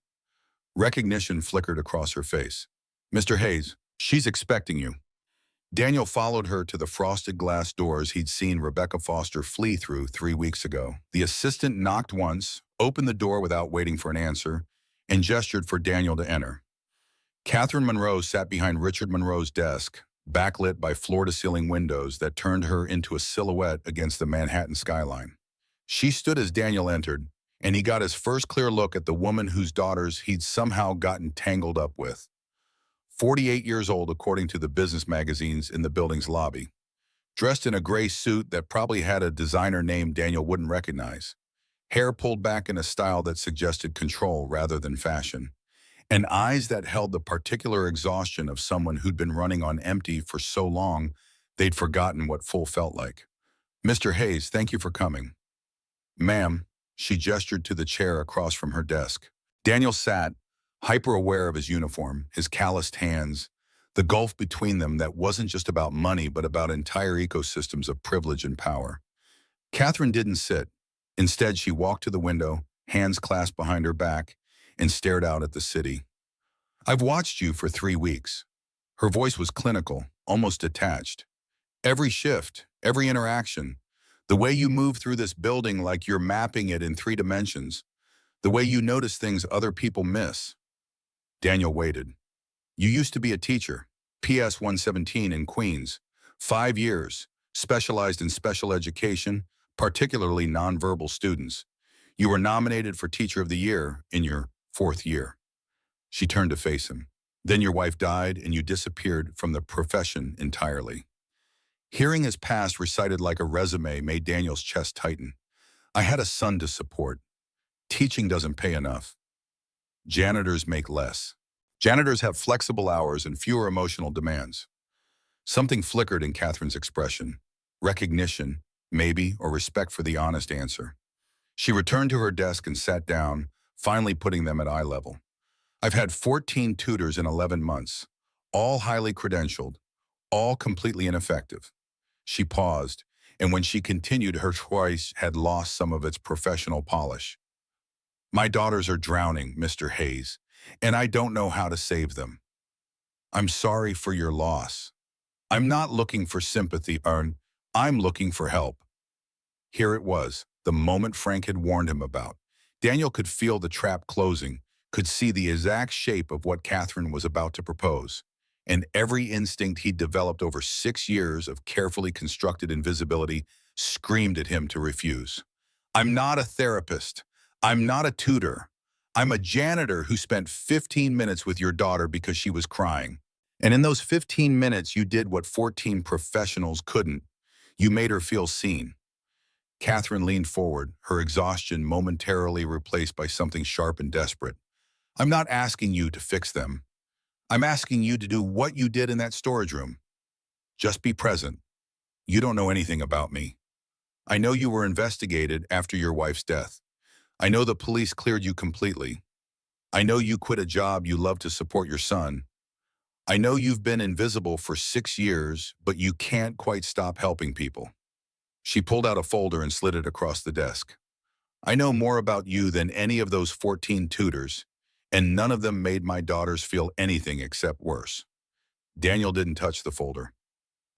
Recognition flickered across her face. "Mr. Hayes, she's expecting you." Daniel followed her to the frosted glass doors he'd seen Rebecca Foster flee through 3 weeks ago. The assistant knocked once, opened the door without waiting for an answer, and gestured for Daniel to enter. Catherine Monroe sat behind Richard Monroe's desk, backlit by floor-to-ceiling windows that turned her into a silhouette against the Manhattan skyline. She stood as Daniel entered, and he got his first clear look at the woman whose daughters he'd somehow gotten tangled up with. 48 years old according to the business magazines in the building's lobby. Dressed in a gray suit that probably had a designer name Daniel wouldn't recognize. Hair pulled back in a style that suggested control rather than fashion. And eyes that held the particular exhaustion of someone who'd been running on empty for so long they'd forgotten what full felt like. "Mr. Hayes, thank you for coming." "Ma'am," she gestured to the chair across from her desk. Daniel sat, hyper-aware of his uniform, his calloused hands, the gulf between them that wasn't just about money but about entire ecosystems of privilege and power. Catherine didn't sit. Instead, she walked to the window, hands clasped behind her back, and stared out at the city. "I've watched you for 3 weeks." Her voice was clinical, almost detached. "Every shift, every interaction, the way you move through this building like you're mapping it in 3 dimensions, the way you notice things other people miss." Daniel waited. "You used to be a teacher, PS 117 in Queens. 5 years, specialized in special education, particularly nonverbal students. You were nominated for Teacher of the Year in your 4th year." She turned to face him. "Then your wife died and you disappeared from the profession entirely." Hearing his past recited like a resume made Daniel's chest tighten. "I had a son to support. Teaching doesn't pay enough. Janitors make less. Janitors have flexible hours and fewer emotional demands." Something flickered in Catherine's expression. Recognition, maybe, or respect for the honest answer. She returned to her desk and sat down, finally putting them at eye level. "I've had 14 tutors in 11 months, all highly credentialed, all completely ineffective." She paused, and when she continued, her voice had lost some of its professional polish. "My daughters are drowning, Mr. Hayes, and I don't know how to save them. I'm sorry for your loss. I'm not looking for sympathy, Ern. I'm looking for help." Here it was, the moment Frank had warned him about. Daniel could feel the trap closing, could see the exact shape of what Catherine was about to propose, and every instinct he'd developed over 6 years of carefully constructed invisibility screamed at him to refuse. I'm not a therapist. I'm not a tutor. I'm a janitor who spent 15 minutes with your daughter because she was crying. And in those 15 minutes, you did what 14 professionals couldn't. You made her feel seen. Catherine leaned forward, her exhaustion momentarily replaced by something sharp and desperate. I'm not asking you to fix them. I'm asking you to do what you did in that storage room. Just be present. You don't know anything about me. I know you were investigated after your wife's death. I know the police cleared you completely. I know you quit a job you love to support your son. I know you've been invisible for 6 years, but you can't quite stop helping people. She pulled out a folder and slid it across the desk. I know more about you than any of those 14 tutors, and none of them made my daughters feel anything except worse. Daniel didn't touch the folder.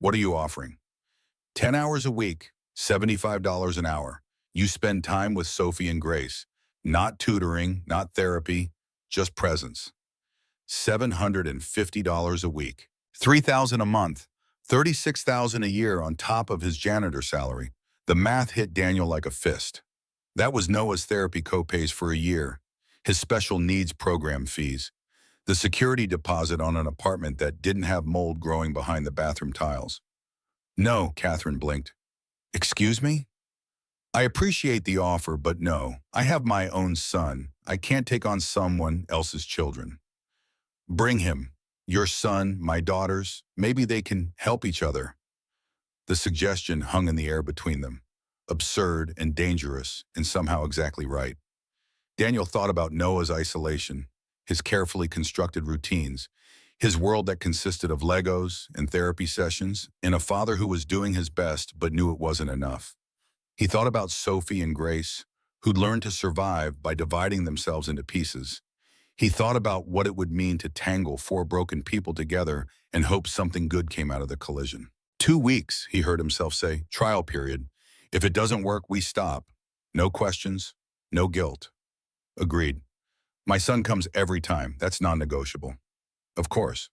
What are you offering? 10 hours a week, $75 an hour. You spend time with Sophie and Grace. Not tutoring, not therapy, just presence. $750 a week. $3,000 a month. $36,000 a year on top of his janitor salary. The math hit Daniel like a fist. That was Noah's therapy copays for a year, his special needs program fees, the security deposit on an apartment that didn't have mold growing behind the bathroom tiles. No, Catherine blinked. Excuse me? I appreciate the offer, but no, I have my own son. I can't take on someone else's children. Bring him. Your son, my daughters, maybe they can help each other. The suggestion hung in the air between them, absurd and dangerous and somehow exactly right. Daniel thought about Noah's isolation, his carefully constructed routines, his world that consisted of Legos and therapy sessions, and a father who was doing his best but knew it wasn't enough. He thought about Sophie and Grace, who'd learned to survive by dividing themselves into pieces. He thought about what it would mean to tangle four broken people together and hope something good came out of the collision. 2 weeks, he heard himself say, trial period. If it doesn't work, we stop. No questions, no guilt. Agreed. My son comes every time. That's non-negotiable. Of course.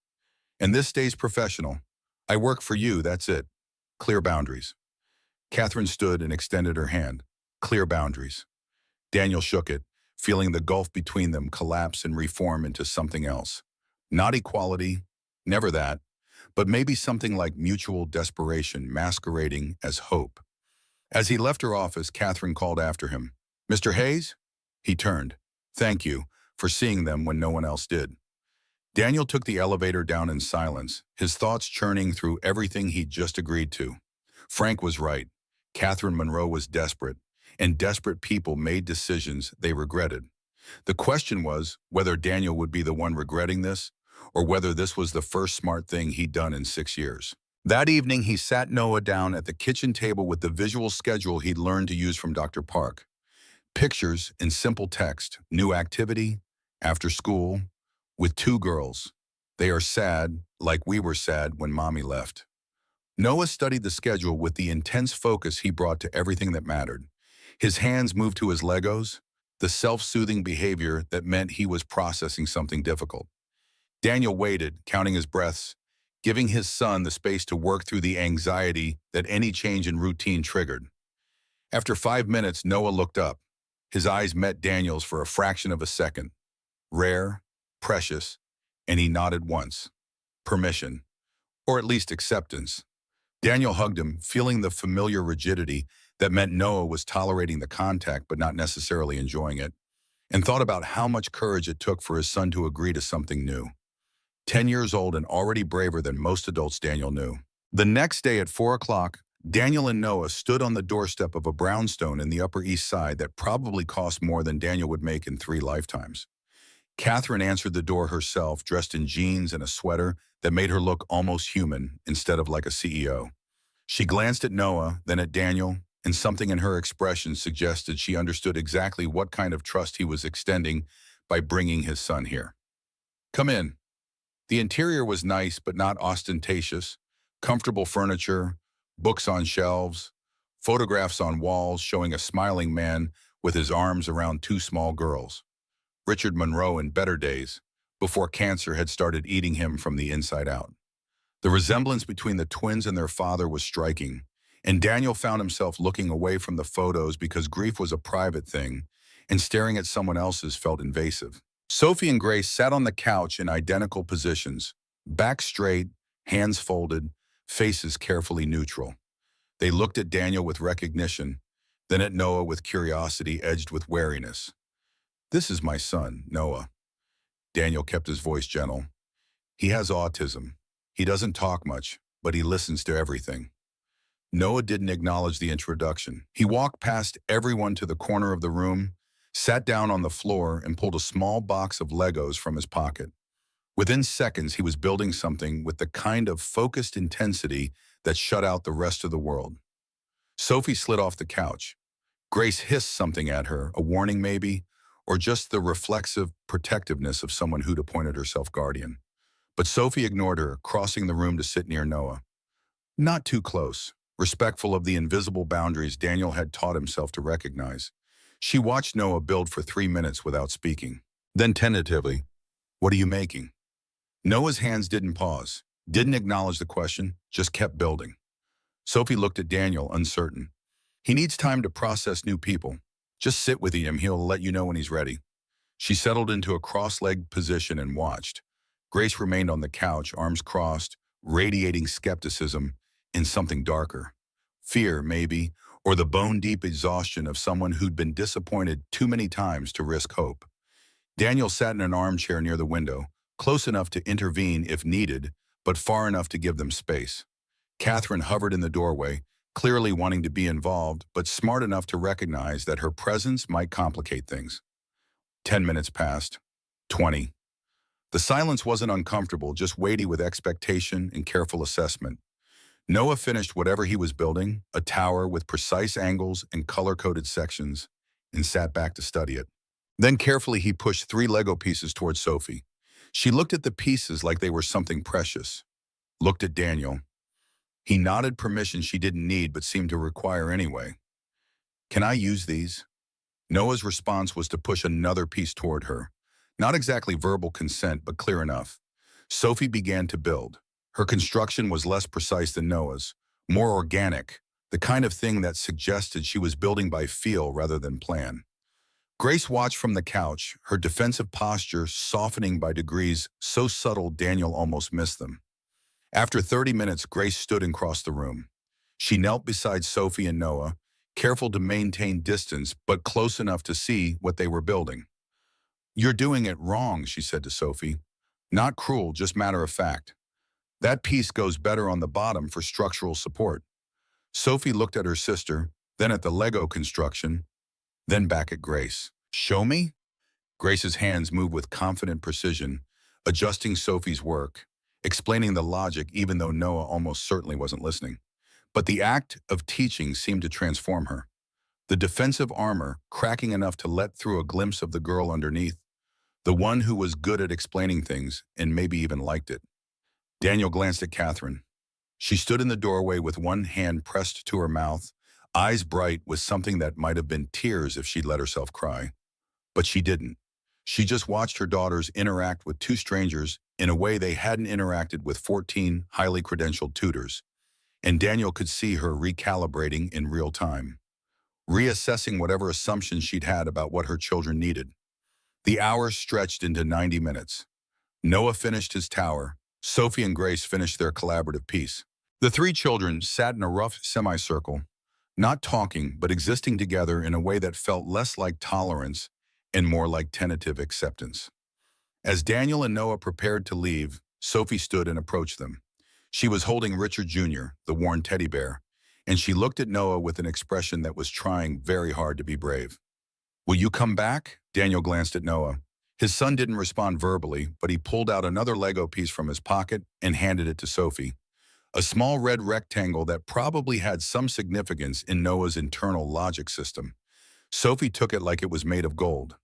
And this stays professional. I work for you, that's it. Clear boundaries. Catherine stood and extended her hand. Clear boundaries. Daniel shook it, feeling the gulf between them collapse and reform into something else. Not equality, never that, but maybe something like mutual desperation masquerading as hope. As he left her office, Catherine called after him. Mr. Hayes? He turned. Thank you for seeing them when no one else did. Daniel took the elevator down in silence, his thoughts churning through everything he'd just agreed to. Frank was right. Catherine Monroe was desperate, and desperate people made decisions they regretted. The question was whether Daniel would be the one regretting this, or whether this was the first smart thing he'd done in 6 years. That evening, he sat Noah down at the kitchen table with the visual schedule he'd learned to use from Dr. Park. Pictures in simple text, new activity, after school, with 2 girls. They are sad, like we were sad when Mommy left. Noah studied the schedule with the intense focus he brought to everything that mattered. His hands moved to his Legos, the self-soothing behavior that meant he was processing something difficult. Daniel waited, counting his breaths, giving his son the space to work through the anxiety that any change in routine triggered. After 5 minutes, Noah looked up. His eyes met Daniel's for a fraction of a second. Rare, precious, and he nodded once. Permission, or at least acceptance. Daniel hugged him, feeling the familiar rigidity that meant Noah was tolerating the contact but not necessarily enjoying it, and thought about how much courage it took for his son to agree to something new. 10 years old and already braver than most adults Daniel knew. The next day at 4 o'clock, Daniel and Noah stood on the doorstep of a brownstone in the Upper East Side that probably cost more than Daniel would make in 3 lifetimes. Catherine answered the door herself, dressed in jeans and a sweater that made her look almost human instead of like a CEO. She glanced at Noah, then at Daniel, and something in her expression suggested she understood exactly what kind of trust he was extending by bringing his son here. Come in. The interior was nice but not ostentatious. Comfortable furniture, books on shelves, photographs on walls showing a smiling man with his arms around 2 small girls. Richard Monroe in better days, before cancer had started eating him from the inside out. The resemblance between the twins and their father was striking. And Daniel found himself looking away from the photos because grief was a private thing, and staring at someone else's felt invasive. Sophie and Grace sat on the couch in identical positions, back straight, hands folded, faces carefully neutral. They looked at Daniel with recognition, then at Noah with curiosity edged with wariness. "This is my son, Noah." Daniel kept his voice gentle. "He has autism. He doesn't talk much, but he listens to everything." Noah didn't acknowledge the introduction. He walked past everyone to the corner of the room, sat down on the floor, and pulled a small box of Legos from his pocket. Within seconds, he was building something with the kind of focused intensity that shut out the rest of the world. Sophie slid off the couch. Grace hissed something at her, a warning maybe, or just the reflexive protectiveness of someone who'd appointed herself guardian. But Sophie ignored her, crossing the room to sit near Noah. Not too close, respectful of the invisible boundaries Daniel had taught himself to recognize. She watched Noah build for 3 minutes without speaking. Then tentatively, "What are you making?" Noah's hands didn't pause, didn't acknowledge the question, just kept building. Sophie looked at Daniel, uncertain. "He needs time to process new people. Just sit with him, he'll let you know when he's ready." She settled into a cross-legged position and watched. Grace remained on the couch, arms crossed, radiating skepticism in something darker. Fear, maybe, or the bone-deep exhaustion of someone who'd been disappointed too many times to risk hope. Daniel sat in an armchair near the window, close enough to intervene if needed, but far enough to give them space. Catherine hovered in the doorway, clearly wanting to be involved, but smart enough to recognize that her presence might complicate things. 10 minutes passed. 20. The silence wasn't uncomfortable, just weighty with expectation and careful assessment. Noah finished whatever he was building, a tower with precise angles and color-coded sections, and sat back to study it. Then carefully he pushed 3 Lego pieces towards Sophie. She looked at the pieces like they were something precious. Looked at Daniel. He nodded permission she didn't need but seemed to require anyway. "Can I use these?" Noah's response was to push another piece toward her. Not exactly verbal consent, but clear enough. Sophie began to build. Her construction was less precise than Noah's, more organic, the kind of thing that suggested she was building by feel rather than plan. Grace watched from the couch, her defensive posture softening by degrees so subtle Daniel almost missed them. After 30 minutes, Grace stood and crossed the room. She knelt beside Sophie and Noah, careful to maintain distance but close enough to see what they were building. "You're doing it wrong," she said to Sophie. "Not cruel, just matter of fact. That piece goes better on the bottom for structural support." Sophie looked at her sister, then at the Lego construction, then back at Grace. "Show me?" Grace's hands moved with confident precision, adjusting Sophie's work, explaining the logic even though Noah almost certainly wasn't listening. But the act of teaching seemed to transform her. The defensive armor cracking enough to let through a glimpse of the girl underneath, the one who was good at explaining things and maybe even liked it. Daniel glanced at Catherine. She stood in the doorway with one hand pressed to her mouth, eyes bright with something that might have been tears if she'd let herself cry. But she didn't. She just watched her daughters interact with 2 strangers in a way they hadn't interacted with 14 highly credentialed tutors. And Daniel could see her recalibrating in real time, reassessing whatever assumptions she'd had about what her children needed. The hours stretched into 90 minutes. Noah finished his tower. Sophie and Grace finished their collaborative piece. The 3 children sat in a rough semicircle, not talking but existing together in a way that felt less like tolerance and more like tentative acceptance. As Daniel and Noah prepared to leave, Sophie stood and approached them. She was holding Richard Jr., the worn teddy bear, and she looked at Noah with an expression that was trying very hard to be brave. "Will you come back?" Daniel glanced at Noah. His son didn't respond verbally, but he pulled out another Lego piece from his pocket and handed it to Sophie. A small red rectangle that probably had some significance in Noah's internal logic system. Sophie took it like it was made of gold.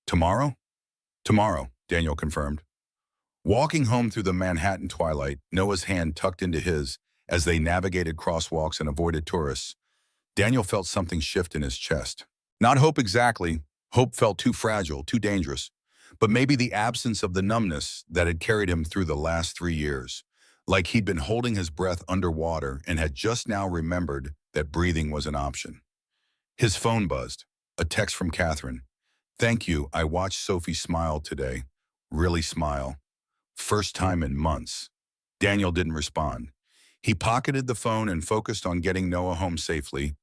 "Tomorrow?" "Tomorrow," Daniel confirmed. Walking home through the Manhattan twilight, Noah's hand tucked into his as they navigated crosswalks and avoided tourists, Daniel felt something shift in his chest. Not hope exactly. Hope felt too fragile, too dangerous. But maybe the absence of the numbness that had carried him through the last 3 years. like he'd been holding his breath underwater and had just now remembered that breathing was an option. His phone buzzed. A text from Catherine. "Thank you, I watched Sophie smile today. Really smile. First time in months." Daniel didn't respond. He pocketed the phone and focused on getting Noah home safely,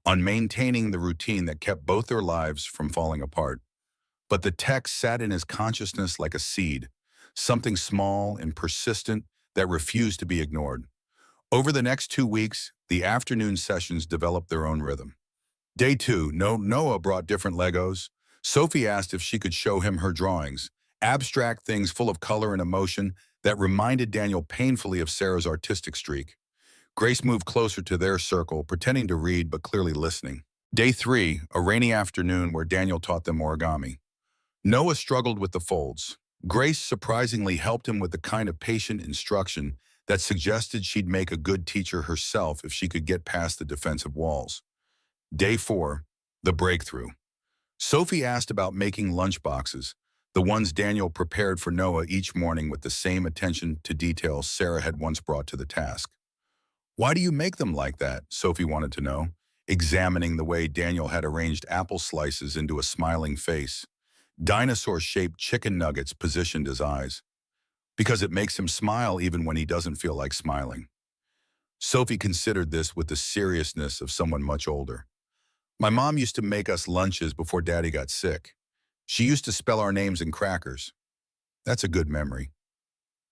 on maintaining the routine that kept both their lives from falling apart. But the text sat in his consciousness like a seed, something small and persistent that refused to be ignored. Over the next 2 weeks, the afternoon sessions developed their own rhythm. Day two, Noah brought different Legos. Sophie asked if she could show him her drawings, abstract things full of color and emotion that reminded Daniel painfully of Sarah's artistic streak. Grace moved closer to their circle, pretending to read but clearly listening. Day three, a rainy afternoon where Daniel taught them origami. Noah struggled with the folds. Grace surprisingly helped him with the kind of patient instruction that suggested she'd make a good teacher herself if she could get past the defensive walls. Day four, the breakthrough. Sophie asked about making lunchboxes, the ones Daniel prepared for Noah each morning with the same attention to detail Sarah had once brought to the task. "Why do you make them like that?" Sophie wanted to know, examining the way Daniel had arranged apple slices into a smiling face, dinosaur-shaped chicken nuggets positioned as eyes. "Because it makes him smile even when he doesn't feel like smiling." Sophie considered this with the seriousness of someone much older. "My mom used to make us lunches before Daddy got sick. She used to spell our names in crackers." "That's a good memory."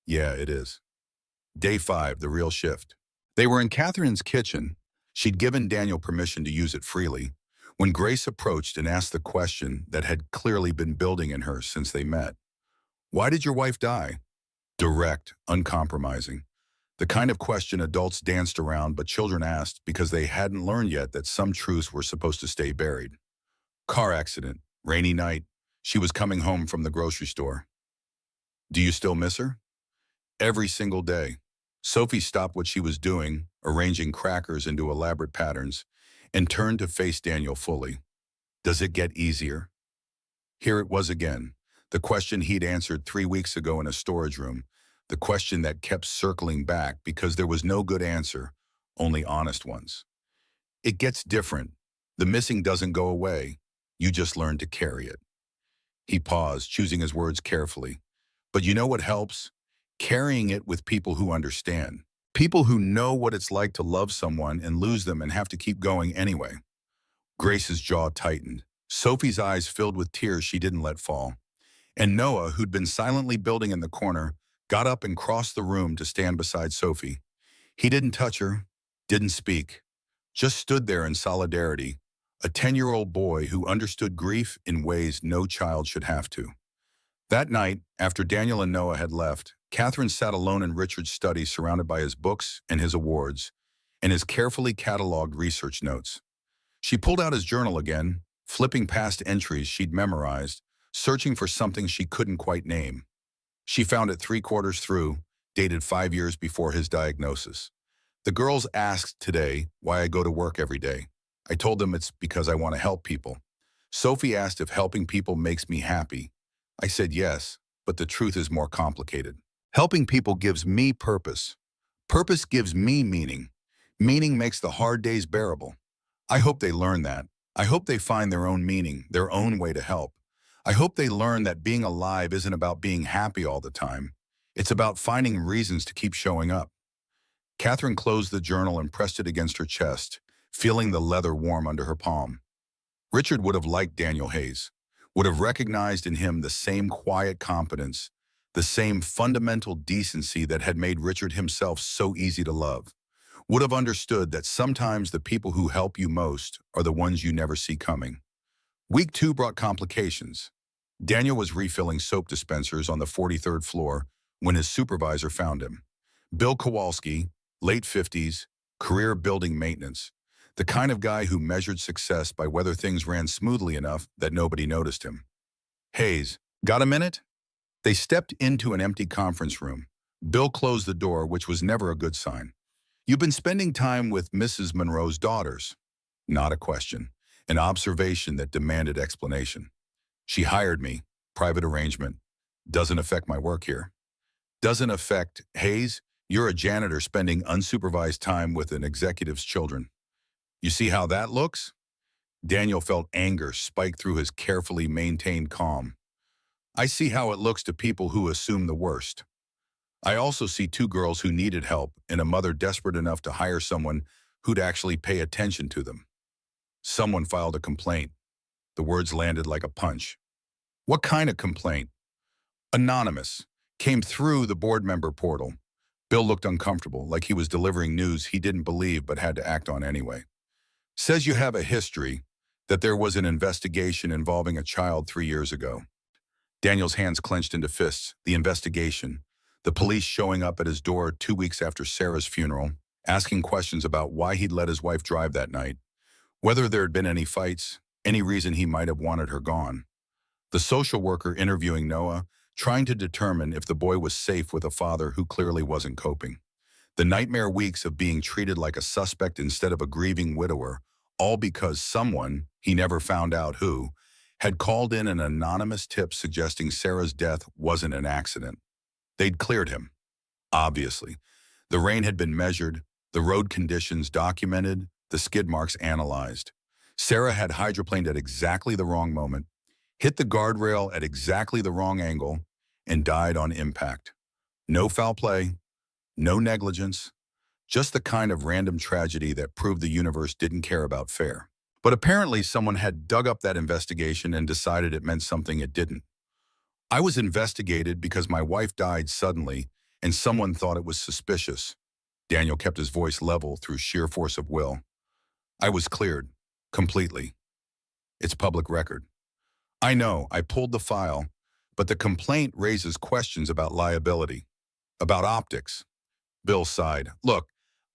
"Yeah, it is." Day five, the real shift. They were in Catherine's kitchen. She'd given Daniel permission to use it freely, when Grace approached and asked the question that had clearly been building in her since they met. "Why did your wife die?" Direct, uncompromising. The kind of question adults danced around but children asked because they hadn't learned yet that some truths were supposed to stay buried. "Car accident, rainy night. She was coming home from the grocery store." "Do you still miss her?" "Every single day." Sophie stopped what she was doing, arranging crackers into elaborate patterns, and turned to face Daniel fully. "Does it get easier?" Here it was again, the question he'd answered 3 weeks ago in a storage room, the question that kept circling back because there was no good answer, only honest ones. "It gets different. The missing doesn't go away. You just learn to carry it." He paused, choosing his words carefully. "But you know what helps? Carrying it with people who understand. People who know what it's like to love someone and lose them and have to keep going anyway." Grace's jaw tightened. Sophie's eyes filled with tears she didn't let fall. And Noah, who'd been silently building in the corner, got up and crossed the room to stand beside Sophie. He didn't touch her, didn't speak, just stood there in solidarity, a 10-year-old boy who understood grief in ways no child should have to. That night, after Daniel and Noah had left, Catherine sat alone in Richard's study surrounded by his books and his awards, and his carefully cataloged research notes. She pulled out his journal again, flipping past entries she'd memorized, searching for something she couldn't quite name. She found it 3/4 through, dated 5 years before his diagnosis. "The girls asked today why I go to work every day. I told them it's because I want to help people. Sophie asked if helping people makes me happy. I said yes, but the truth is more complicated. Helping people gives me purpose. Purpose gives me meaning. Meaning makes the hard days bearable. I hope they learn that. I hope they find their own meaning, their own way to help. I hope they learn that being alive isn't about being happy all the time. It's about finding reasons to keep showing up." Catherine closed the journal and pressed it against her chest, feeling the leather warm under her palm. Richard would have liked Daniel Hayes, would have recognized in him the same quiet competence, the same fundamental decency that had made Richard himself so easy to love, would have understood that sometimes the people who help you most are the ones you never see coming. Week two brought complications. Daniel was refilling soap dispensers on the 43rd floor when his supervisor found him. Bill Kowalski, late 50s, career building maintenance, the kind of guy who measured success by whether things ran smoothly enough that nobody noticed him. "Hayes, got a minute?" They stepped into an empty conference room. Bill closed the door, which was never a good sign. "You've been spending time with Mrs. Monroe's daughters." Not a question, an observation that demanded explanation. "She hired me, private arrangement. Doesn't affect my work here." "Doesn't affect Hayes? You're a janitor spending unsupervised time with an executive's children. You see how that looks? Daniel felt anger spike through his carefully maintained calm. I see how it looks to people who assume the worst. I also see two girls who needed help and a mother desperate enough to hire someone who'd actually pay attention to them. Someone filed a complaint. The words landed like a punch. What kind of complaint? Anonymous. Came through the board member portal. Bill looked uncomfortable, like he was delivering news he didn't believe but had to act on anyway. Says you have a history, that there was an investigation involving a child 3 years ago. Daniel's hands clenched into fists. The investigation. The police showing up at his door 2 weeks after Sarah's funeral, asking questions about why he'd let his wife drive that night, whether there had been any fights, any reason he might have wanted her gone. The social worker interviewing Noah, trying to determine if the boy was safe with a father who clearly wasn't coping. The nightmare weeks of being treated like a suspect instead of a grieving widower, all because someone, he never found out who, had called in an anonymous tip suggesting Sarah's death wasn't an accident. They'd cleared him. Obviously. The rain had been measured, the road conditions documented, the skid marks analyzed. Sarah had hydroplaned at exactly the wrong moment, hit the guardrail at exactly the wrong angle, and died on impact. No foul play, no negligence, just the kind of random tragedy that proved the universe didn't care about fair. But apparently someone had dug up that investigation and decided it meant something it didn't. I was investigated because my wife died suddenly and someone thought it was suspicious. Daniel kept his voice level through sheer force of will. I was cleared. Completely. It's public record. I know, I pulled the file, but the complaint raises questions about liability, about optics. Bill sighed. Look,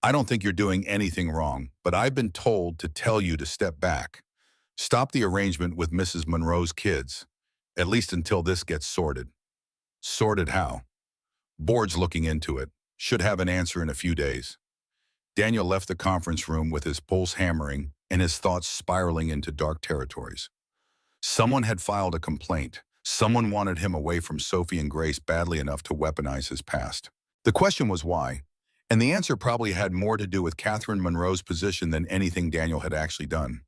I don't think you're doing anything wrong, but I've been told to tell you to step back. Stop the arrangement with Mrs. Monroe's kids, at least until this gets sorted. Sorted how? Board's looking into it. Should have an answer in a few days. Daniel left the conference room with his pulse hammering and his thoughts spiraling into dark territories. Someone had filed a complaint. Someone wanted him away from Sophie and Grace badly enough to weaponize his past. The question was why, and the answer probably had more to do with Catherine Monroe's position than anything Daniel had actually done.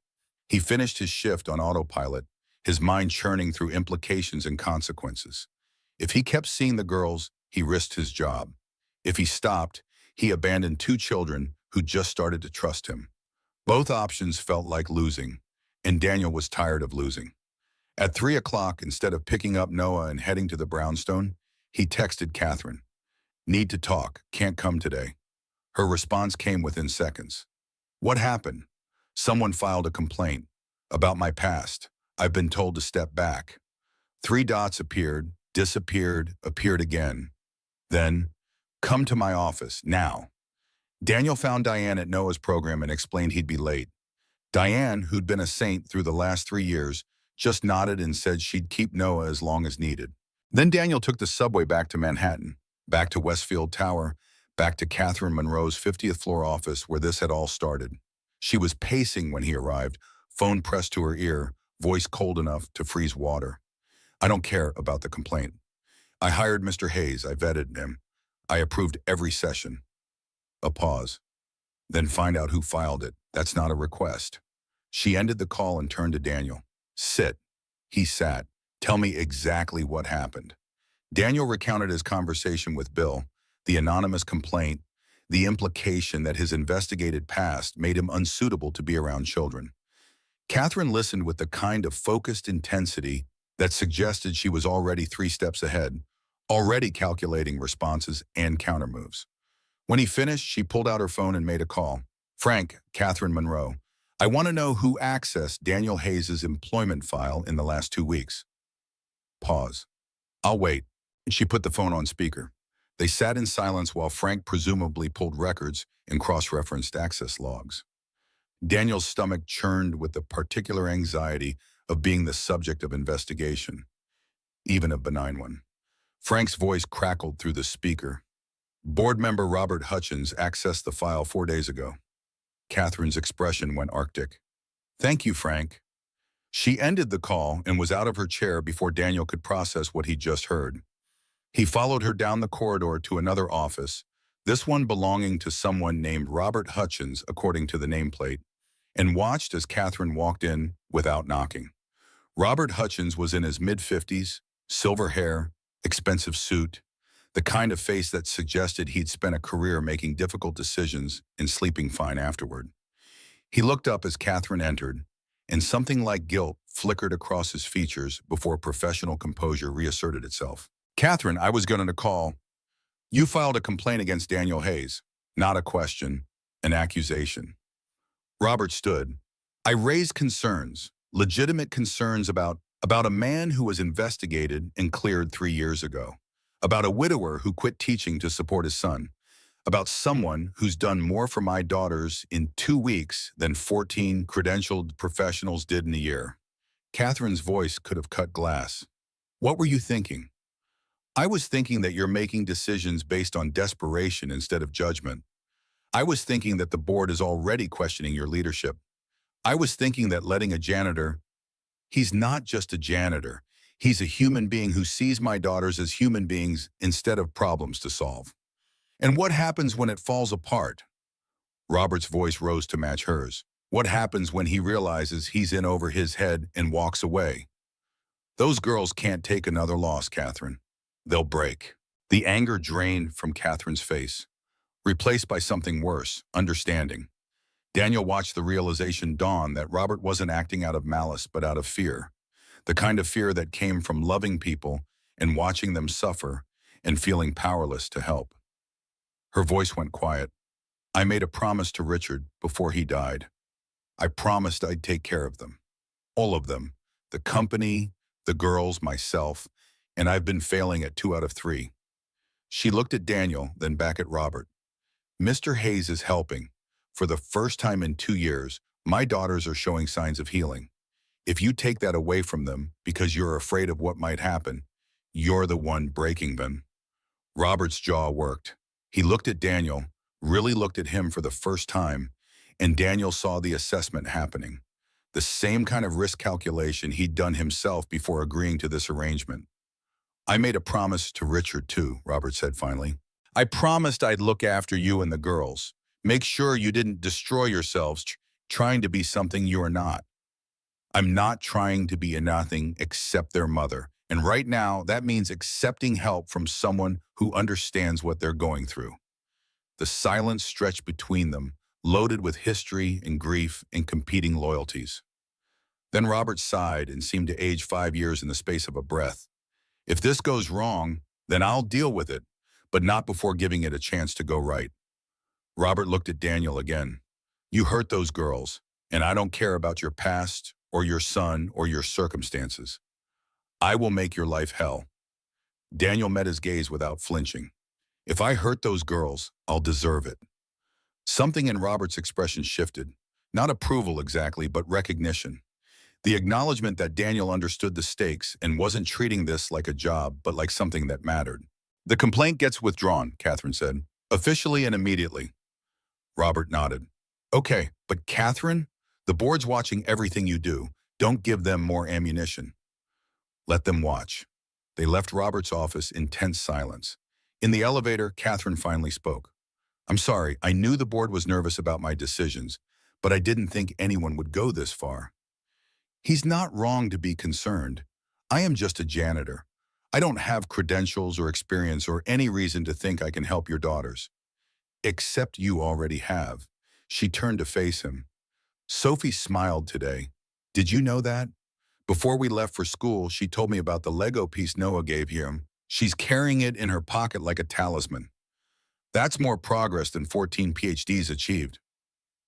He finished his shift on autopilot, his mind churning through implications and consequences. If he kept seeing the girls, he risked his job. If he stopped, he abandoned two children who just started to trust him. Both options felt like losing, and Daniel was tired of losing. At 3 o'clock, instead of picking up Noah and heading to the brownstone, he texted Catherine. Need to talk, can't come today. Her response came within seconds. What happened? Someone filed a complaint. About my past. I've been told to step back. 3 dots appeared, disappeared, appeared again. Then, come to my office, now. Daniel found Diane at Noah's program and explained he'd be late. Diane, who'd been a saint through the last 3 years, just nodded and said she'd keep Noah as long as needed. Then Daniel took the subway back to Manhattan, back to Westfield Tower, back to Catherine Monroe's 50th floor office where this had all started. She was pacing when he arrived, phone pressed to her ear, voice cold enough to freeze water. I don't care about the complaint. I hired Mr. Hayes, I vetted him. I approved every session. A pause. Then find out who filed it. That's not a request. She ended the call and turned to Daniel. Sit. He sat. Tell me exactly what happened. Daniel recounted his conversation with Bill, the anonymous complaint, the implication that his investigated past made him unsuitable to be around children. Catherine listened with the kind of focused intensity that suggested she was already 3 steps ahead, already calculating responses and countermoves. When he finished, she pulled out her phone and made a call. Frank, Catherine Monroe, I want to know who accessed Daniel Hayes' employment file in the last 2 weeks. Pause. I'll wait. She put the phone on speaker. They sat in silence while Frank presumably pulled records and cross-referenced access logs. Daniel's stomach churned with the particular anxiety of being the subject of investigation, even a benign one. Frank's voice crackled through the speaker. Board member Robert Hutchins accessed the file 4 days ago. Catherine's expression went arctic. Thank you, Frank. She ended the call and was out of her chair before Daniel could process what he'd just heard. He followed her down the corridor to another office, this one belonging to someone named Robert Hutchins, according to the nameplate, and watched as Catherine walked in without knocking. Robert Hutchins was in his mid-50s, silver hair, expensive suit, the kind of face that suggested he'd spent a career making difficult decisions and sleeping fine afterward. He looked up as Catherine entered, and something like guilt flickered across his features before professional composure reasserted itself. Catherine, I was going to call. You filed a complaint against Daniel Hayes. Not a question, an accusation. Robert stood. I raised concerns, legitimate concerns about a man who was investigated and cleared 3 years ago, about a widower who quit teaching to support his son, about someone who's done more for my daughters in 2 weeks than 14 credentialed professionals did in a year. Catherine's voice could have cut glass. What were you thinking? I was thinking that you're making decisions based on desperation instead of judgment. I was thinking that the board is already questioning your leadership. I was thinking that letting a janitor, he's not just a janitor. He's a human being who sees my daughters as human beings instead of problems to solve. And what happens when it falls apart? Robert's voice rose to match hers. What happens when he realizes he's in over his head and walks away? Those girls can't take another loss, Catherine. They'll break. The anger drained from Catherine's face, replaced by something worse, understanding. Daniel watched the realization dawn that Robert wasn't acting out of malice but out of fear, the kind of fear that came from loving people and watching them suffer and feeling powerless to help. Her voice went quiet. I made a promise to Richard before he died. I promised I'd take care of them. All of them. The company, the girls, myself, and I've been failing at 2 out of 3. She looked at Daniel, then back at Robert. Mr. Hayes is helping. For the first time in 2 years, my daughters are showing signs of healing. If you take that away from them because you're afraid of what might happen, you're the one breaking them. Robert's jaw worked. He looked at Daniel, really looked at him for the first time, and Daniel saw the assessment happening. The same kind of risk calculation he'd done himself before agreeing to this arrangement. I made a promise to Richard too, Robert said finally. I promised I'd look after you and the girls. Make sure you didn't destroy yourselves trying to be something you are not. I'm not trying to be a nothing except their mother. And right now, that means accepting help from someone who understands what they're going through. The silence stretched between them, loaded with history and grief and competing loyalties. Then Robert sighed and seemed to age 5 years in the space of a breath. If this goes wrong, then I'll deal with it, but not before giving it a chance to go right. Robert looked at Daniel again. You hurt those girls, and I don't care about your past or your son or your circumstances. I will make your life hell. Daniel met his gaze without flinching. If I hurt those girls, I'll deserve it. Something in Robert's expression shifted. Not approval exactly, but recognition. The acknowledgement that Daniel understood the stakes and wasn't treating this like a job, but like something that mattered. The complaint gets withdrawn, Catherine said. Officially and immediately. Robert nodded. Okay, but Catherine, the board's watching everything you do. Don't give them more ammunition. Let them watch. They left Robert's office in tense silence. In the elevator, Catherine finally spoke. I'm sorry, I knew the board was nervous about my decisions, but I didn't think anyone would go this far. He's not wrong to be concerned. I am just a janitor. I don't have credentials or experience or any reason to think I can help your daughters. Except you already have. She turned to face him. Sophie smiled today. Did you know that? Before we left for school, she told me about the Lego piece Noah gave him. She's carrying it in her pocket like a talisman. That's more progress than 14 PhDs achieved.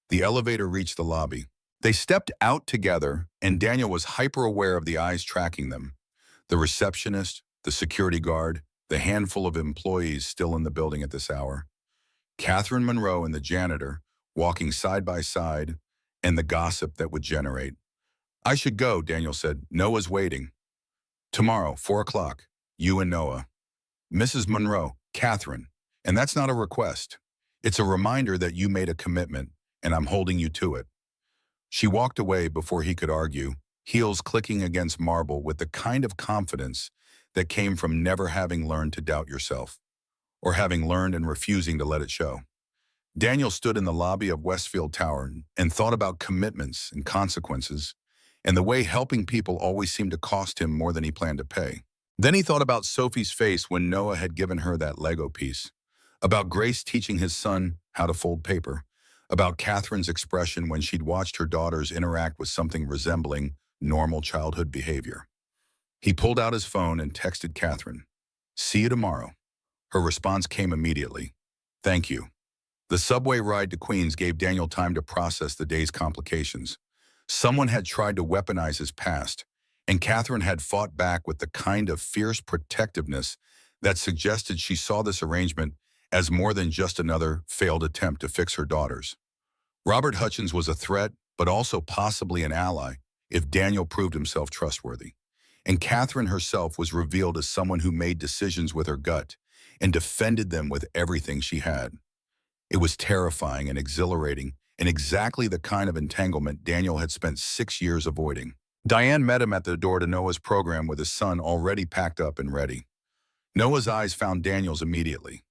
The elevator reached the lobby. They stepped out together, and Daniel was hyper-aware of the eyes tracking them. The receptionist, the security guard, the handful of employees still in the building at this hour. Catherine Monroe and the janitor, walking side by side, and the gossip that would generate. I should go, Daniel said. Noah's waiting. Tomorrow, 4 o'clock, you and Noah. Mrs. Monroe, Catherine. And that's not a request. It's a reminder that you made a commitment, and I'm holding you to it. She walked away before he could argue, heels clicking against marble with the kind of confidence that came from never having learned to doubt yourself. or having learned and refusing to let it show. Daniel stood in the lobby of Westfield Tower and thought about commitments and consequences, and the way helping people always seemed to cost him more than he planned to pay. Then he thought about Sophie's face when Noah had given her that Lego piece, about Grace teaching his son how to fold paper, about Catherine's expression when she'd watched her daughters interact with something resembling normal childhood behavior. He pulled out his phone and texted Catherine, "See you tomorrow." Her response came immediately, "Thank you." The subway ride to Queens gave Daniel time to process the day's complications. Someone had tried to weaponize his past, and Catherine had fought back with the kind of fierce protectiveness that suggested she saw this arrangement as more than just another failed attempt to fix her daughters. Robert Hutchins was a threat, but also possibly an ally, if Daniel proved himself trustworthy. And Catherine herself was revealed as someone who made decisions with her gut and defended them with everything she had. It was terrifying and exhilarating, and exactly the kind of entanglement Daniel had spent 6 years avoiding. Diane met him at the door to Noah's program with his son already packed up and ready. Noah's eyes found Daniel's immediately.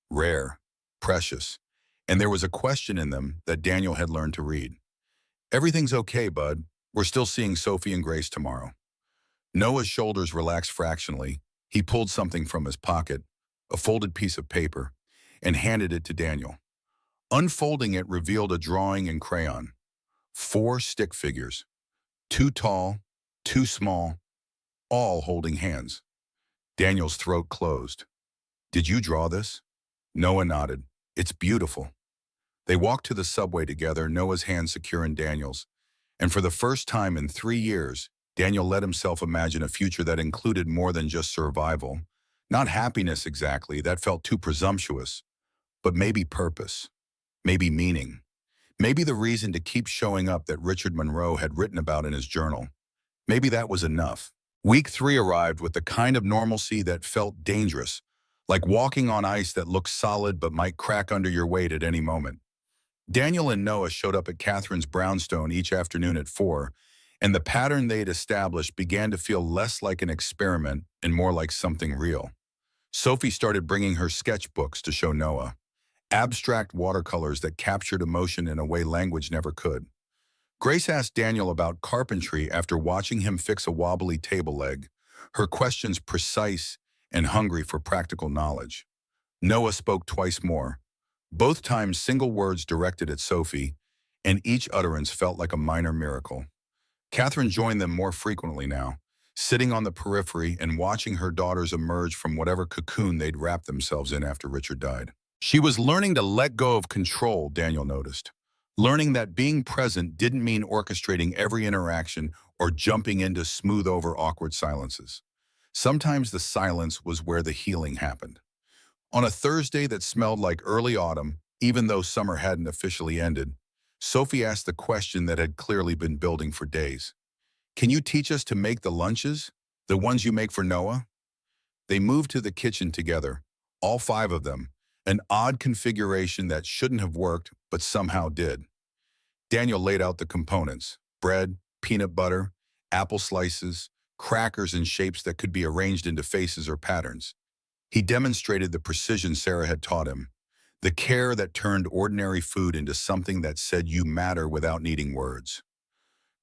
Rare, precious, and there was a question in them that Daniel had learned to read. "Everything's okay, bud. We're still seeing Sophie and Grace tomorrow." Noah's shoulders relaxed fractionally. He pulled something from his pocket, a folded piece of paper, and handed it to Daniel. Unfolding it revealed a drawing in crayon. 4 stick figures, 2 tall, 2 small, all holding hands. Daniel's throat closed. "Did you draw this?" Noah nodded. "It's beautiful." They walked to the subway together, Noah's hand secure in Daniel's. And for the first time in 3 years, Daniel let himself imagine a future that included more than just survival. Not happiness exactly, that felt too presumptuous, but maybe purpose, maybe meaning, maybe the reason to keep showing up that Richard Monroe had written about in his journal. Maybe that was enough. Week 3 arrived with the kind of normalcy that felt dangerous, like walking on ice that looked solid but might crack under your weight at any moment. Daniel and Noah showed up at Catherine's brownstone each afternoon at 4, and the pattern they'd established began to feel less like an experiment and more like something real. Sophie started bringing her sketchbooks to show Noah, abstract watercolors that captured emotion in a way language never could. Grace asked Daniel about carpentry after watching him fix a wobbly table leg, her questions precise and hungry for practical knowledge. Noah spoke twice more, both times single words directed at Sophie, and each utterance felt like a minor miracle. Catherine joined them more frequently now, sitting on the periphery and watching her daughters emerge from whatever cocoon they'd wrapped themselves in after Richard died. She was learning to let go of control, Daniel noticed. Learning that being present didn't mean orchestrating every interaction or jumping in to smooth over awkward silences. Sometimes the silence was where the healing happened. On a Thursday that smelled like early autumn, even though summer hadn't officially ended, Sophie asked the question that had clearly been building for days. "Can you teach us to make the lunches? The ones you make for Noah?" They moved to the kitchen together, all 5 of them, an odd configuration that shouldn't have worked, but somehow did. Daniel laid out the components: bread, peanut butter, apple slices, crackers in shapes that could be arranged into faces or patterns. He demonstrated the precision Sarah had taught him, the care that turned ordinary food into something that said you matter without needing words.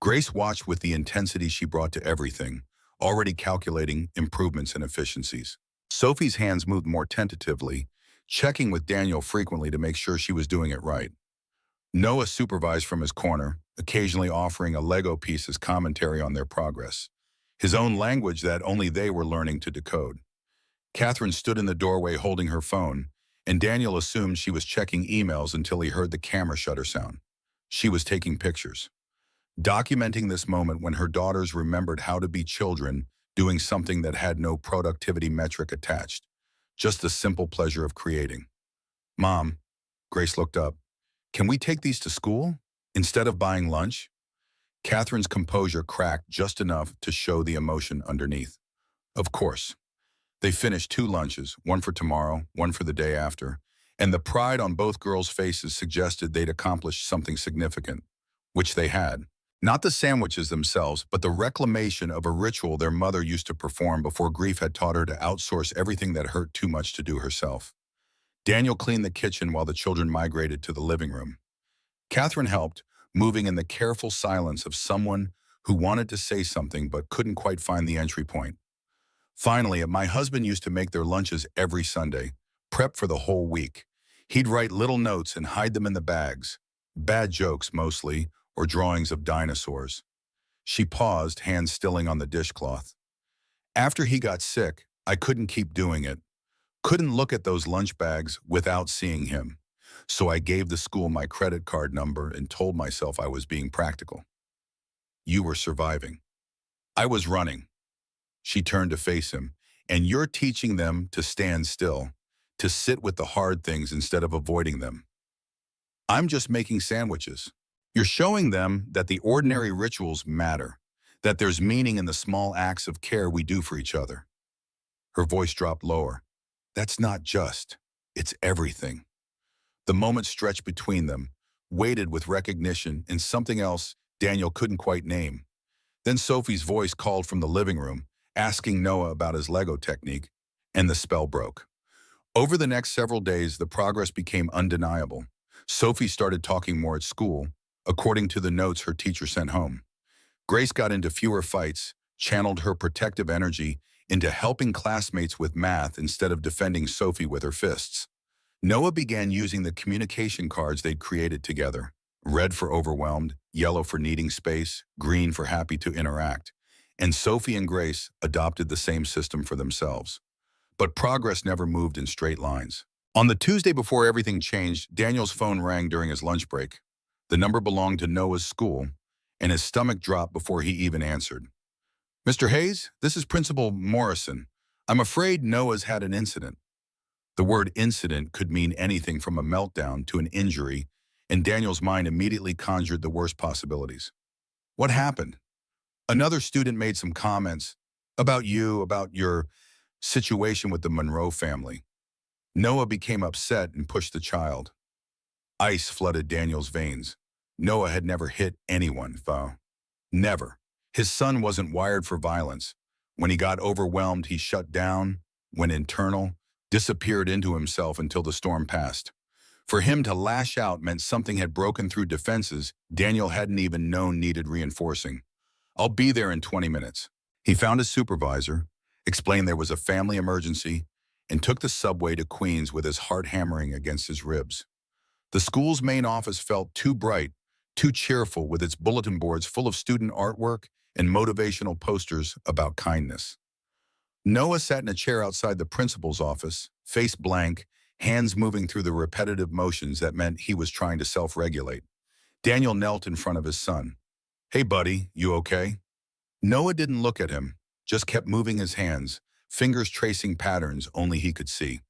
Grace watched with the intensity she brought to everything, already calculating improvements and efficiencies. Sophie's hands moved more tentatively, checking with Daniel frequently to make sure she was doing it right. Noah supervised from his corner, occasionally offering a Lego piece as commentary on their progress, his own language that only they were learning to decode. Catherine stood in the doorway holding her phone, and Daniel assumed she was checking emails until he heard the camera shutter sound. She was taking pictures, documenting this moment when her daughters remembered how to be children, doing something that had no productivity metric attached, just the simple pleasure of creating. "Mom," Grace looked up, "can we take these to school instead of buying lunch?" Catherine's composure cracked just enough to show the emotion underneath. Of course. They finished 2 lunches, one for tomorrow, one for the day after, and the pride on both girls' faces suggested they'd accomplished something significant, which they had. Not the sandwiches themselves, but the reclamation of a ritual their mother used to perform before grief had taught her to outsource everything that hurt too much to do herself. Daniel cleaned the kitchen while the children migrated to the living room. Catherine helped, moving in the careful silence of someone who wanted to say something but couldn't quite find the entry point. Finally, my husband used to make their lunches every Sunday, prep for the whole week. He'd write little notes and hide them in the bags, bad jokes mostly, or drawings of dinosaurs. She paused, hands stilling on the dishcloth. After he got sick, I couldn't keep doing it. Couldn't look at those lunch bags without seeing him. So I gave the school my credit card number and told myself I was being practical. You were surviving. I was running. She turned to face him. And you're teaching them to stand still, to sit with the hard things instead of avoiding them. I'm just making sandwiches. You're showing them that the ordinary rituals matter, that there's meaning in the small acts of care we do for each other. Her voice dropped lower. That's not just, it's everything. The moment stretched between them, weighted with recognition and something else Daniel couldn't quite name. Then Sophie's voice called from the living room, asking Noah about his Lego technique, and the spell broke. Over the next several days, the progress became undeniable. Sophie started talking more at school, according to the notes her teacher sent home. Grace got into fewer fights, channeled her protective energy into helping classmates with math instead of defending Sophie with her fists. Noah began using the communication cards they'd created together. Red for overwhelmed, yellow for needing space, green for happy to interact. And Sophie and Grace adopted the same system for themselves. But progress never moved in straight lines. On the Tuesday before everything changed, Daniel's phone rang during his lunch break. The number belonged to Noah's school, and his stomach dropped before he even answered. Mr. Hayes, this is Principal Morrison. I'm afraid Noah's had an incident. The word incident could mean anything from a meltdown to an injury, and Daniel's mind immediately conjured the worst possibilities. What happened? Another student made some comments about you, about your situation with the Monroe family. Noah became upset and pushed the child. Ice flooded Daniel's veins. Noah had never hit anyone, though. Never. His son wasn't wired for violence. When he got overwhelmed, he shut down, went internal, disappeared into himself until the storm passed. For him to lash out meant something had broken through defenses Daniel hadn't even known needed reinforcing. I'll be there in 20 minutes. He found his supervisor, explained there was a family emergency, and took the subway to Queens with his heart hammering against his ribs. The school's main office felt too bright, too cheerful with its bulletin boards full of student artwork and motivational posters about kindness. Noah sat in a chair outside the principal's office, face blank, hands moving through the repetitive motions that meant he was trying to self-regulate. Daniel knelt in front of his son. Hey, buddy, you okay? Noah didn't look at him, just kept moving his hands, fingers tracing patterns only he could see.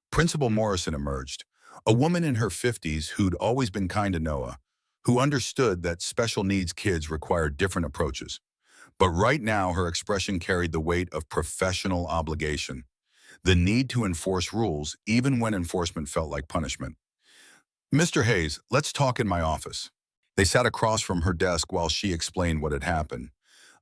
Principal Morrison emerged, a woman in her 50s who'd always been kind to Noah, who understood that special needs kids required different approaches. But right now, her expression carried the weight of professional obligation, the need to enforce rules even when enforcement felt like punishment. Mr. Hayes, let's talk in my office. They sat across from her desk while she explained what had happened.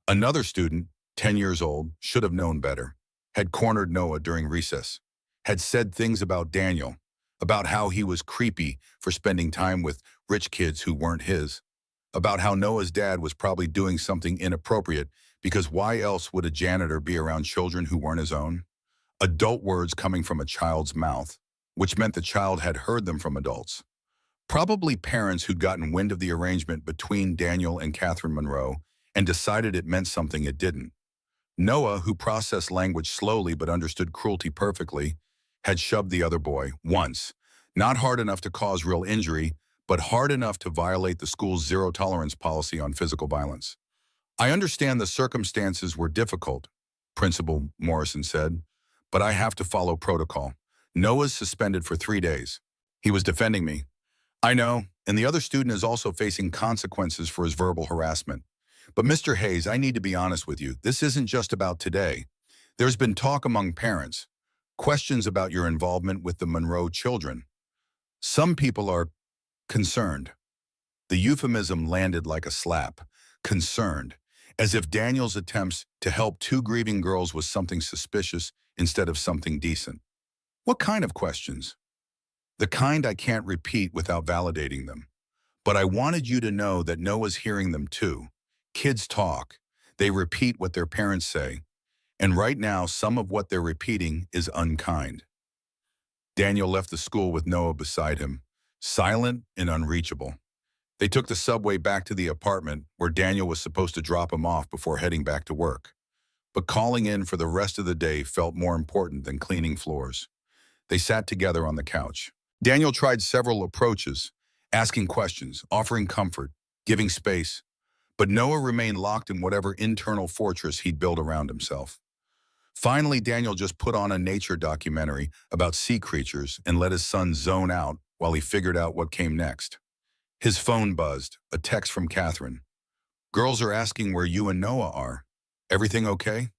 Another student, 10 years old, should have known better, had cornered Noah during recess, had said things about Daniel, about how he was creepy for spending time with rich kids who weren't his, about how Noah's dad was probably doing something inappropriate because why else would a janitor be around children who weren't his own? Adult words coming from a child's mouth, which meant the child had heard them from adults. Probably parents who'd gotten wind of the arrangement between Daniel and Catherine Monroe and decided it meant something it didn't. Noah, who processed language slowly but understood cruelty perfectly, had shoved the other boy once, not hard enough to cause real injury, but hard enough to violate the school's zero-tolerance policy on physical violence. I understand the circumstances were difficult, Principal Morrison said, but I have to follow protocol. Noah's suspended for 3 days. He was defending me. I know, and the other student is also facing consequences for his verbal harassment. But Mr. Hayes, I need to be honest with you. This isn't just about today. There's been talk among parents, questions about your involvement with the Monroe children. Some people are concerned. The euphemism landed like a slap. Concerned. As if Daniel's attempts to help two grieving girls was something suspicious instead of something decent. What kind of questions? The kind I can't repeat without validating them. But I wanted you to know that Noah's hearing them too. Kids talk. They repeat what their parents say. And right now, some of what they're repeating is unkind. Daniel left the school with Noah beside him, silent and unreachable. They took the subway back to the apartment where Daniel was supposed to drop him off before heading back to work. But calling in for the rest of the day felt more important than cleaning floors. They sat together on the couch. Daniel tried several approaches, asking questions, offering comfort, giving space, but Noah remained locked in whatever internal fortress he'd built around himself. Finally, Daniel just put on a nature documentary about sea creatures and let his son zone out while he figured out what came next. His phone buzzed, a text from Catherine. "Girls are asking where you and Noah are. Everything okay?"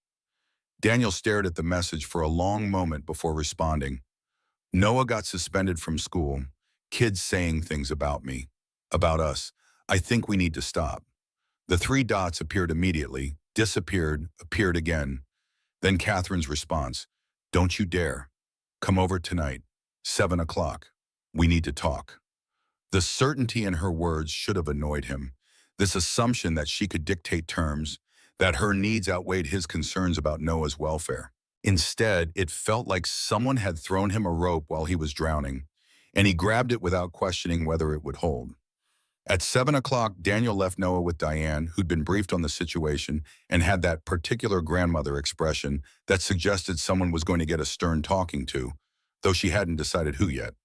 Daniel stared at the message for a long moment before responding. "Noah got suspended from school. Kids saying things about me, about us. I think we need to stop." The three dots appeared immediately, disappeared, appeared again. Then Catherine's response, "Don't you dare. Come over tonight, 7 o'clock. We need to talk." The certainty in her words should have annoyed him. This assumption that she could dictate terms, that her needs outweighed his concerns about Noah's welfare. Instead, it felt like someone had thrown him a rope while he was drowning, and he grabbed it without questioning whether it would hold. At 7 o'clock, Daniel left Noah with Diane, who'd been briefed on the situation and had that particular grandmother expression that suggested someone was going to get a stern talking to, though she hadn't decided who yet.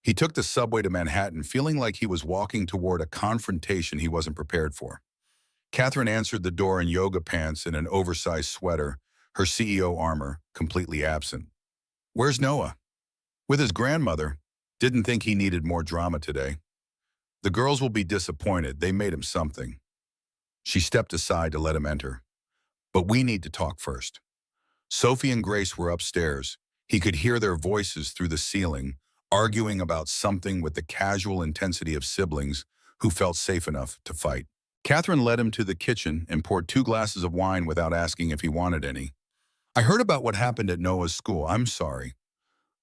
He took the subway to Manhattan, feeling like he was walking toward a confrontation he wasn't prepared for. Catherine answered the door in yoga pants and an oversized sweater, her CEO armor completely absent. "Where's Noah?" "With his grandmother. Didn't think he needed more drama today." "The girls will be disappointed. They made him something." She stepped aside to let him enter. "But we need to talk first." Sophie and Grace were upstairs. He could hear their voices through the ceiling, arguing about something with the casual intensity of siblings who felt safe enough to fight. Catherine led him to the kitchen and poured 2 glasses of wine without asking if he wanted any. "I heard about what happened at Noah's school. I'm sorry."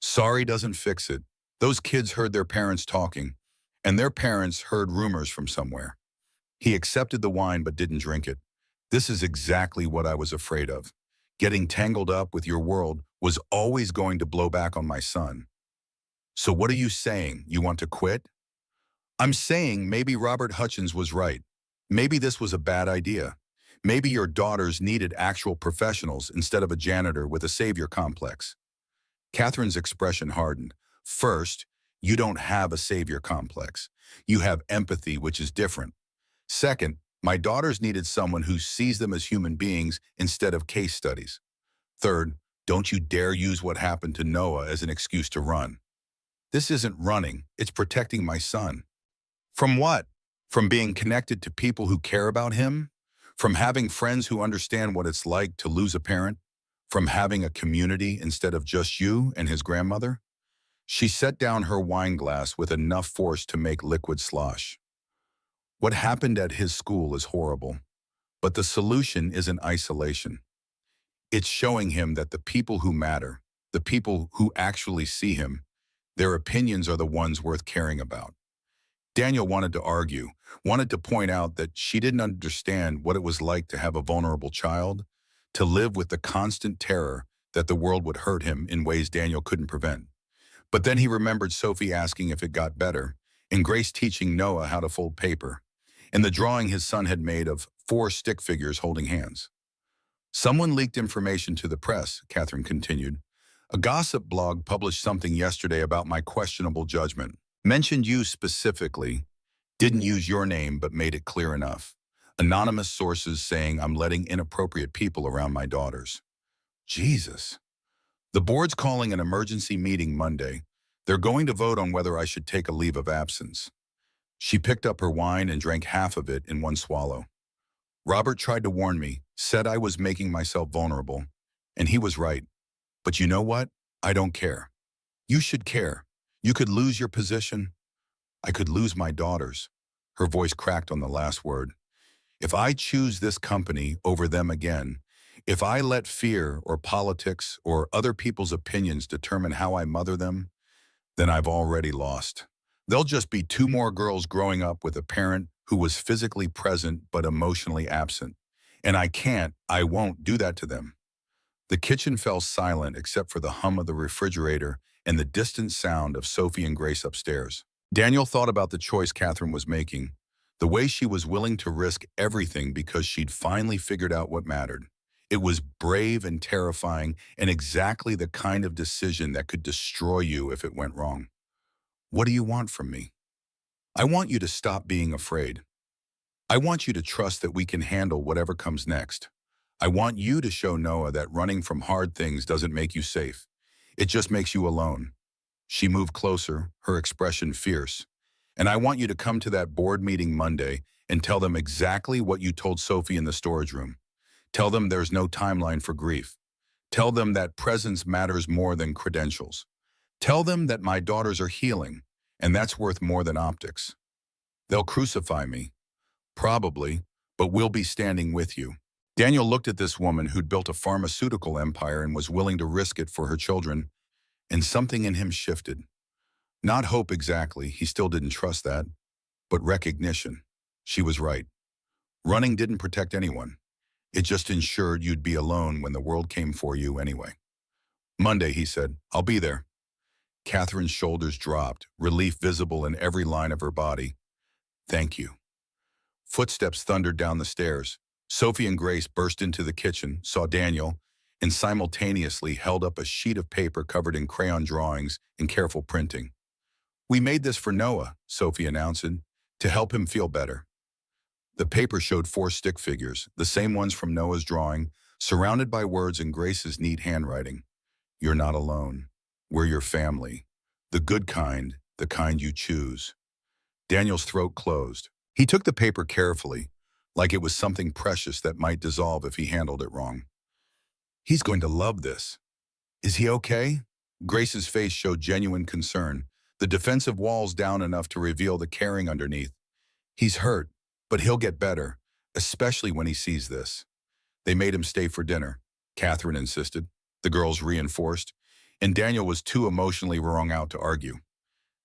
Sorry doesn't fix it. Those kids heard their parents talking, and their parents heard rumors from somewhere. He accepted the wine but didn't drink it. "This is exactly what I was afraid of. Getting tangled up with your world was always going to blow back on my son." "So what are you saying? You want to quit?" "I'm saying maybe Robert Hutchins was right. Maybe this was a bad idea. Maybe your daughters needed actual professionals instead of a janitor with a savior complex." Catherine's expression hardened. "First, you don't have a savior complex. You have empathy, which is different. Second, my daughters needed someone who sees them as human beings instead of case studies. Third, don't you dare use what happened to Noah as an excuse to run. This isn't running, it's protecting my son." "From what? From being connected to people who care about him? From having friends who understand what it's like to lose a parent? From having a community instead of just you and his grandmother?" She set down her wine glass with enough force to make liquid slosh. "What happened at his school is horrible, but the solution isn't isolation. It's showing him that the people who matter, the people who actually see him, their opinions are the ones worth caring about." Daniel wanted to argue, wanted to point out that she didn't understand what it was like to have a vulnerable child, to live with the constant terror that the world would hurt him in ways Daniel couldn't prevent. But then he remembered Sophie asking if it got better, and Grace teaching Noah how to fold paper, and the drawing his son had made of 4 stick figures holding hands. "Someone leaked information to the press," Catherine continued. "A gossip blog published something yesterday about my questionable judgment. Mentioned you specifically, didn't use your name but made it clear enough. Anonymous sources saying I'm letting inappropriate people around my daughters." Jesus. "The board's calling an emergency meeting Monday. They're going to vote on whether I should take a leave of absence." She picked up her wine and drank half of it in one swallow. "Robert tried to warn me, said I was making myself vulnerable. And he was right. But you know what? I don't care. You should care. You could lose your position. I could lose my daughters." Her voice cracked on the last word. "If I choose this company over them again, if I let fear or politics or other people's opinions determine how I mother them, then I've already lost. There'll just be two more girls growing up with a parent who was physically present but emotionally absent. And I won't do that to them. The kitchen fell silent except for the hum of the refrigerator and the distant sound of Sophie and Grace upstairs. Daniel thought about the choice Catherine was making, the way she was willing to risk everything because she'd finally figured out what mattered. It was brave and terrifying and exactly the kind of decision that could destroy you if it went wrong. What do you want from me? I want you to stop being afraid. I want you to trust that we can handle whatever comes next. I want you to show Noah that running from hard things doesn't make you safe. It just makes you alone. She moved closer, her expression fierce. And I want you to come to that board meeting Monday and tell them exactly what you told Sophie in the storage room. Tell them there's no timeline for grief. Tell them that presence matters more than credentials. Tell them that my daughters are healing, and that's worth more than optics. They'll crucify me, probably, but we'll be standing with you. Daniel looked at this woman who'd built a pharmaceutical empire and was willing to risk it for her children, and something in him shifted. Not hope exactly, he still didn't trust that, but recognition. She was right. Running didn't protect anyone. It just ensured you'd be alone when the world came for you anyway. Monday, he said, I'll be there. Catherine's shoulders dropped, relief visible in every line of her body. Thank you. Footsteps thundered down the stairs. Sophie and Grace burst into the kitchen, saw Daniel, and simultaneously held up a sheet of paper covered in crayon drawings and careful printing. We made this for Noah, Sophie announced, to help him feel better. The paper showed 4 stick figures, the same ones from Noah's drawing, surrounded by words in Grace's neat handwriting. You're not alone. We're your family. The good kind, the kind you choose. Daniel's throat closed. He took the paper carefully, like it was something precious that might dissolve if he handled it wrong. He's going to love this. Is he okay? Grace's face showed genuine concern, the defensive walls down enough to reveal the caring underneath. He's hurt, but he'll get better, especially when he sees this. They made him stay for dinner, Catherine insisted. The girls reinforced, and Daniel was too emotionally wrung out to argue.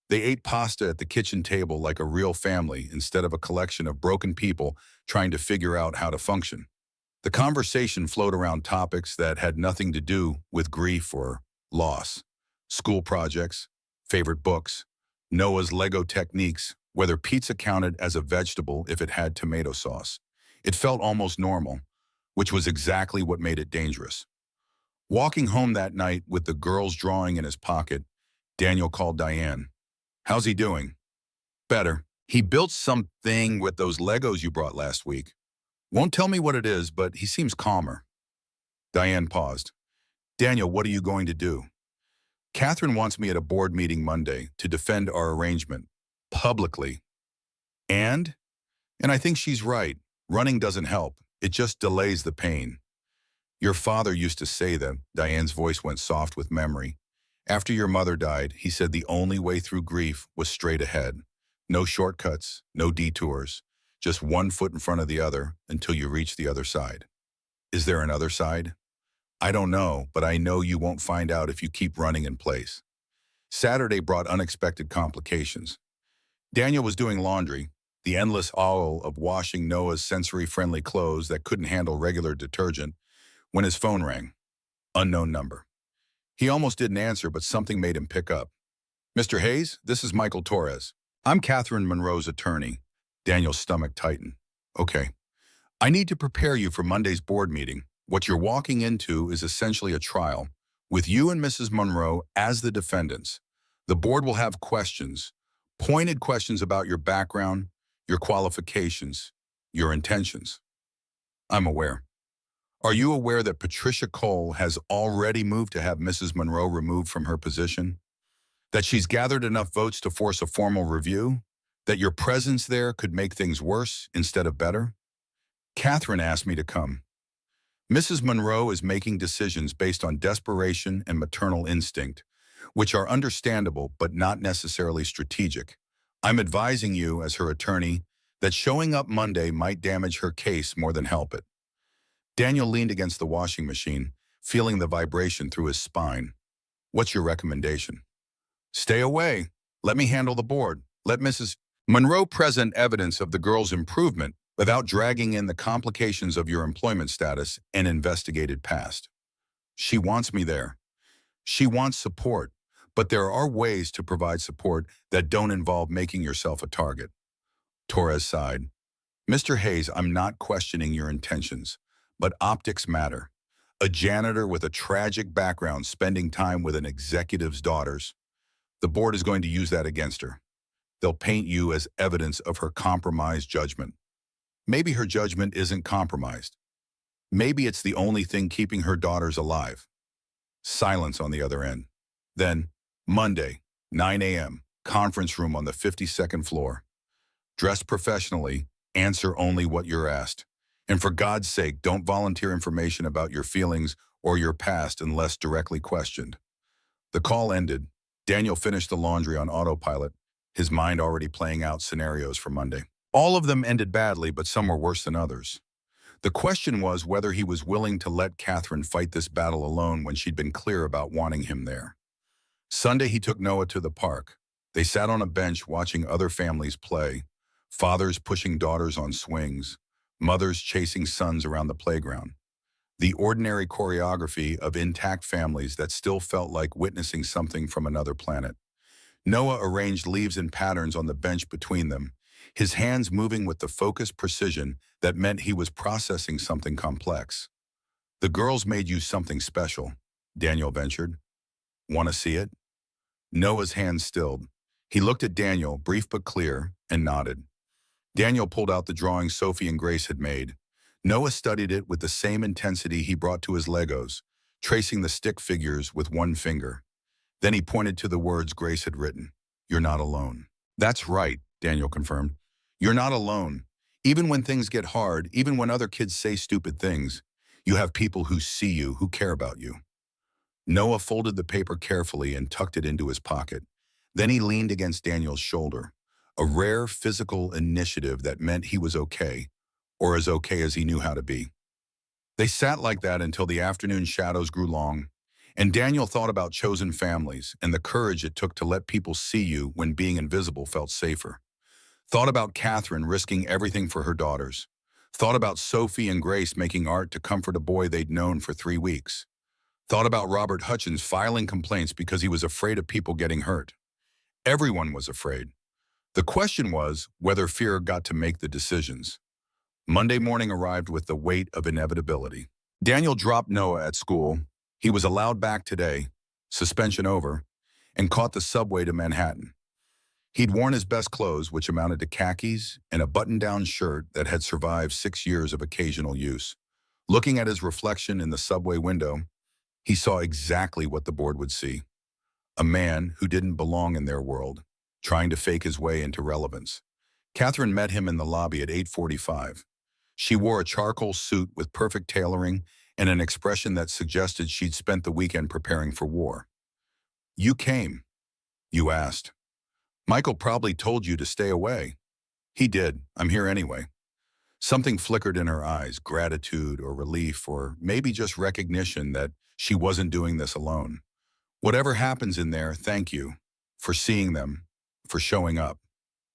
They ate pasta at the kitchen table like a real family instead of a collection of broken people trying to figure out how to function. The conversation flowed around topics that had nothing to do with grief or loss. School projects, favorite books, Noah's Lego techniques, whether pizza counted as a vegetable if it had tomato sauce. It felt almost normal, which was exactly what made it dangerous. Walking home that night with the girl's drawing in his pocket, Daniel called Diane. How's he doing? Better. He built something with those Legos you brought last week. Won't tell me what it is, but he seems calmer. Diane paused. Daniel, what are you going to do? Catherine wants me at a board meeting Monday to defend our arrangement. Publicly. And I think she's right. Running doesn't help. It just delays the pain. Your father used to say that. Diane's voice went soft with memory. After your mother died, he said the only way through grief was straight ahead. No shortcuts, no detours, just one foot in front of the other until you reach the other side. Is there another side? I don't know, but I know you won't find out if you keep running in place. Saturday brought unexpected complications. Daniel was doing laundry, the endless aisle of washing Noah's sensory-friendly clothes that couldn't handle regular detergent, when his phone rang. Unknown number. He almost didn't answer, but something made him pick up. Mr. Hayes, this is Michael Torres. I'm Catherine Monroe's attorney. Daniel's stomach tightened. Okay. I need to prepare you for Monday's board meeting. What you're walking into is essentially a trial, with you and Mrs. Monroe as the defendants. The board will have questions, pointed questions about your background, your qualifications, your intentions. I'm aware. Are you aware that Patricia Cole has already moved to have Mrs. Monroe removed from her position? That she's gathered enough votes to force a formal review? That your presence there could make things worse instead of better? Catherine asked me to come. Mrs. Monroe is making decisions based on desperation and maternal instinct, which are understandable but not necessarily strategic. I'm advising you, as her attorney, that showing up Monday might damage her case more than help it. Daniel leaned against the washing machine, feeling the vibration through his spine. What's your recommendation? Stay away. Let me handle the board. Let Mrs. Monroe present evidence of the girl's improvement without dragging in the complications of your employment status and investigated past. She wants me there. She wants support, but there are ways to provide support that don't involve making yourself a target. Torres sighed. Mr. Hayes, I'm not questioning your intentions, but optics matter. A janitor with a tragic background spending time with an executive's daughters. The board is going to use that against her. They'll paint you as evidence of her compromised judgment. Maybe her judgment isn't compromised. Maybe it's the only thing keeping her daughters alive. Silence on the other end. Then, Monday, 9 a.m., conference room on the 52nd floor. Dress professionally, answer only what you're asked. And for God's sake, don't volunteer information about your feelings or your past unless directly questioned. The call ended. Daniel finished the laundry on autopilot, his mind already playing out scenarios for Monday. All of them ended badly, but some were worse than others. The question was whether he was willing to let Catherine fight this battle alone when she'd been clear about wanting him there. Sunday, he took Noah to the park. They sat on a bench watching other families play, fathers pushing daughters on swings, mothers chasing sons around the playground. The ordinary choreography of intact families that still felt like witnessing something from another planet. Noah arranged leaves in patterns on the bench between them, his hands moving with the focused precision that meant he was processing something complex. The girls made you something special, Daniel ventured. Want to see it? Noah's hands stilled. He looked at Daniel, brief but clear, and nodded. Daniel pulled out the drawing Sophie and Grace had made. Noah studied it with the same intensity he brought to his Legos, tracing the stick figures with one finger. Then he pointed to the words Grace had written. You're not alone. That's right, Daniel confirmed. You're not alone. Even when things get hard, even when other kids say stupid things, you have people who see you, who care about you. Noah folded the paper carefully and tucked it into his pocket. Then he leaned against Daniel's shoulder, a rare physical initiative that meant he was okay, or as okay as he knew how to be. They sat like that until the afternoon shadows grew long, and Daniel thought about chosen families and the courage it took to let people see you when being invisible felt safer. Thought about Catherine risking everything for her daughters. Thought about Sophie and Grace making art to comfort a boy they'd known for 3 weeks. Thought about Robert Hutchins filing complaints because he was afraid of people getting hurt. Everyone was afraid. The question was whether fear got to make the decisions. Monday morning arrived with the weight of inevitability. Daniel dropped Noah at school. He was allowed back today, suspension over, and caught the subway to Manhattan. He'd worn his best clothes, which amounted to khakis and a button-down shirt that had survived 6 years of occasional use. Looking at his reflection in the subway window, he saw exactly what the board would see. A man who didn't belong in their world, trying to fake his way into relevance. Catherine met him in the lobby at 8:45. She wore a charcoal suit with perfect tailoring and an expression that suggested she'd spent the weekend preparing for war. You came. You asked. Michael probably told you to stay away. He did. I'm here anyway. Something flickered in her eyes, gratitude or relief, or maybe just recognition that she wasn't doing this alone. Whatever happens in there, thank you for seeing them, for showing up.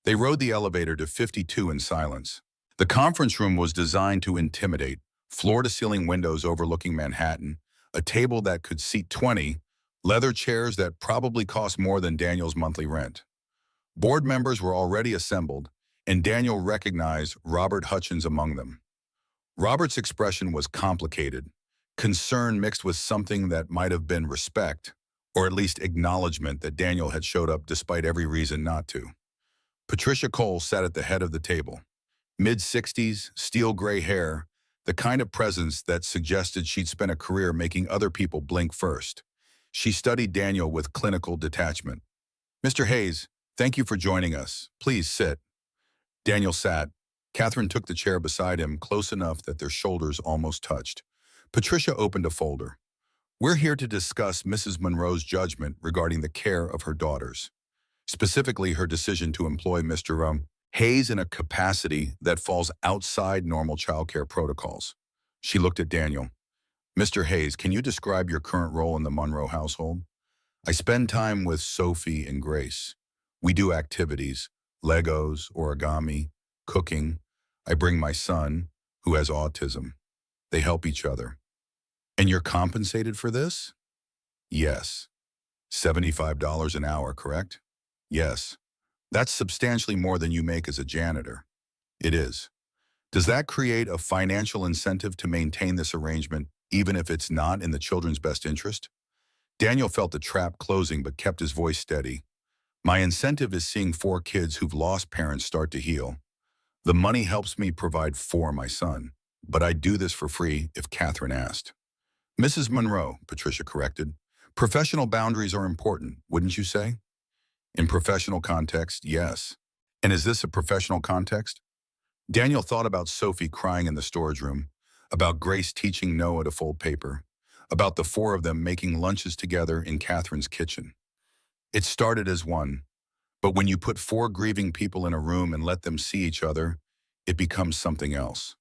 They rode the elevator to 52 in silence. The conference room was designed to intimidate, floor-to-ceiling windows overlooking Manhattan, a table that could seat 20, leather chairs that probably cost more than Daniel's monthly rent. Board members were already assembled, and Daniel recognized Robert Hutchins among them. Robert's expression was complicated, concern mixed with something that might have been respect, or at least acknowledgement that Daniel had showed up despite every reason not to. Patricia Cole sat at the head of the table. Mid-60s, steel gray hair, the kind of presence that suggested she'd spent a career making other people blink first. She studied Daniel with clinical detachment. Mr. Hayes, thank you for joining us. Please sit. Daniel sat. Catherine took the chair beside him, close enough that their shoulders almost touched. Patricia opened a folder. We're here to discuss Mrs. Monroe's judgment regarding the care of her daughters, specifically her decision to employ Mr. Hayes in a capacity that falls outside normal childcare protocols. She looked at Daniel. Mr. Hayes, can you describe your current role in the Monroe household? I spend time with Sophie and Grace. We do activities, Legos, origami, cooking. I bring my son, who has autism. They help each other. And you're compensated for this? Yes. $75 an hour, correct? Yes. That's substantially more than you make as a janitor. It is. Does that create a financial incentive to maintain this arrangement, even if it's not in the children's best interest? Daniel felt the trap closing but kept his voice steady. My incentive is seeing 4 kids who've lost parents start to heal. The money helps me provide for my son, but I'd do this for free if Catherine asked. Mrs. Monroe, Patricia corrected. Professional boundaries are important, wouldn't you say? In professional context, yes. And is this a professional context? Daniel thought about Sophie crying in the storage room, about Grace teaching Noah to fold paper, about the 4 of them making lunches together in Catherine's kitchen. It started as one, but when you put 4 grieving people in a room and let them see each other, it becomes something else.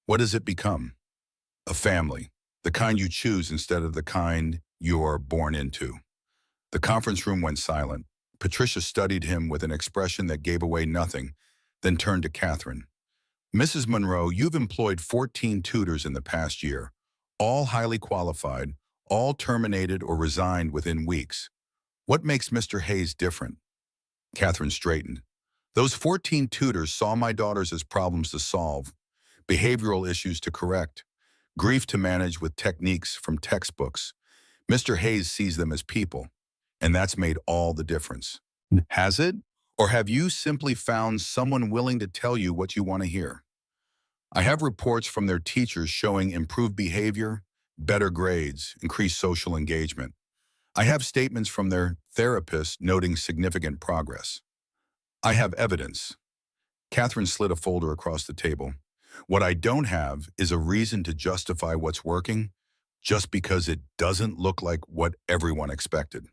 What does it become? A family, the kind you choose instead of the kind you're born into. The conference room went silent. Patricia studied him with an expression that gave away nothing, then turned to Catherine. Mrs. Monroe, you've employed 14 tutors in the past year, all highly qualified, all terminated or resigned within weeks. What makes Mr. Hayes different? Catherine straightened. Those 14 tutors saw my daughters as problems to solve, behavioral issues to correct, grief to manage with techniques from textbooks. Mr. Hayes sees them as people, and that's made all the difference. Has it? Or have you simply found someone willing to tell you what you want to hear? I have reports from their teachers showing improved behavior, better grades, increased social engagement. I have statements from their therapists noting significant progress. I have evidence. Catherine slid a folder across the table. What I don't have is a reason to justify what's working just because it doesn't look like what everyone expected.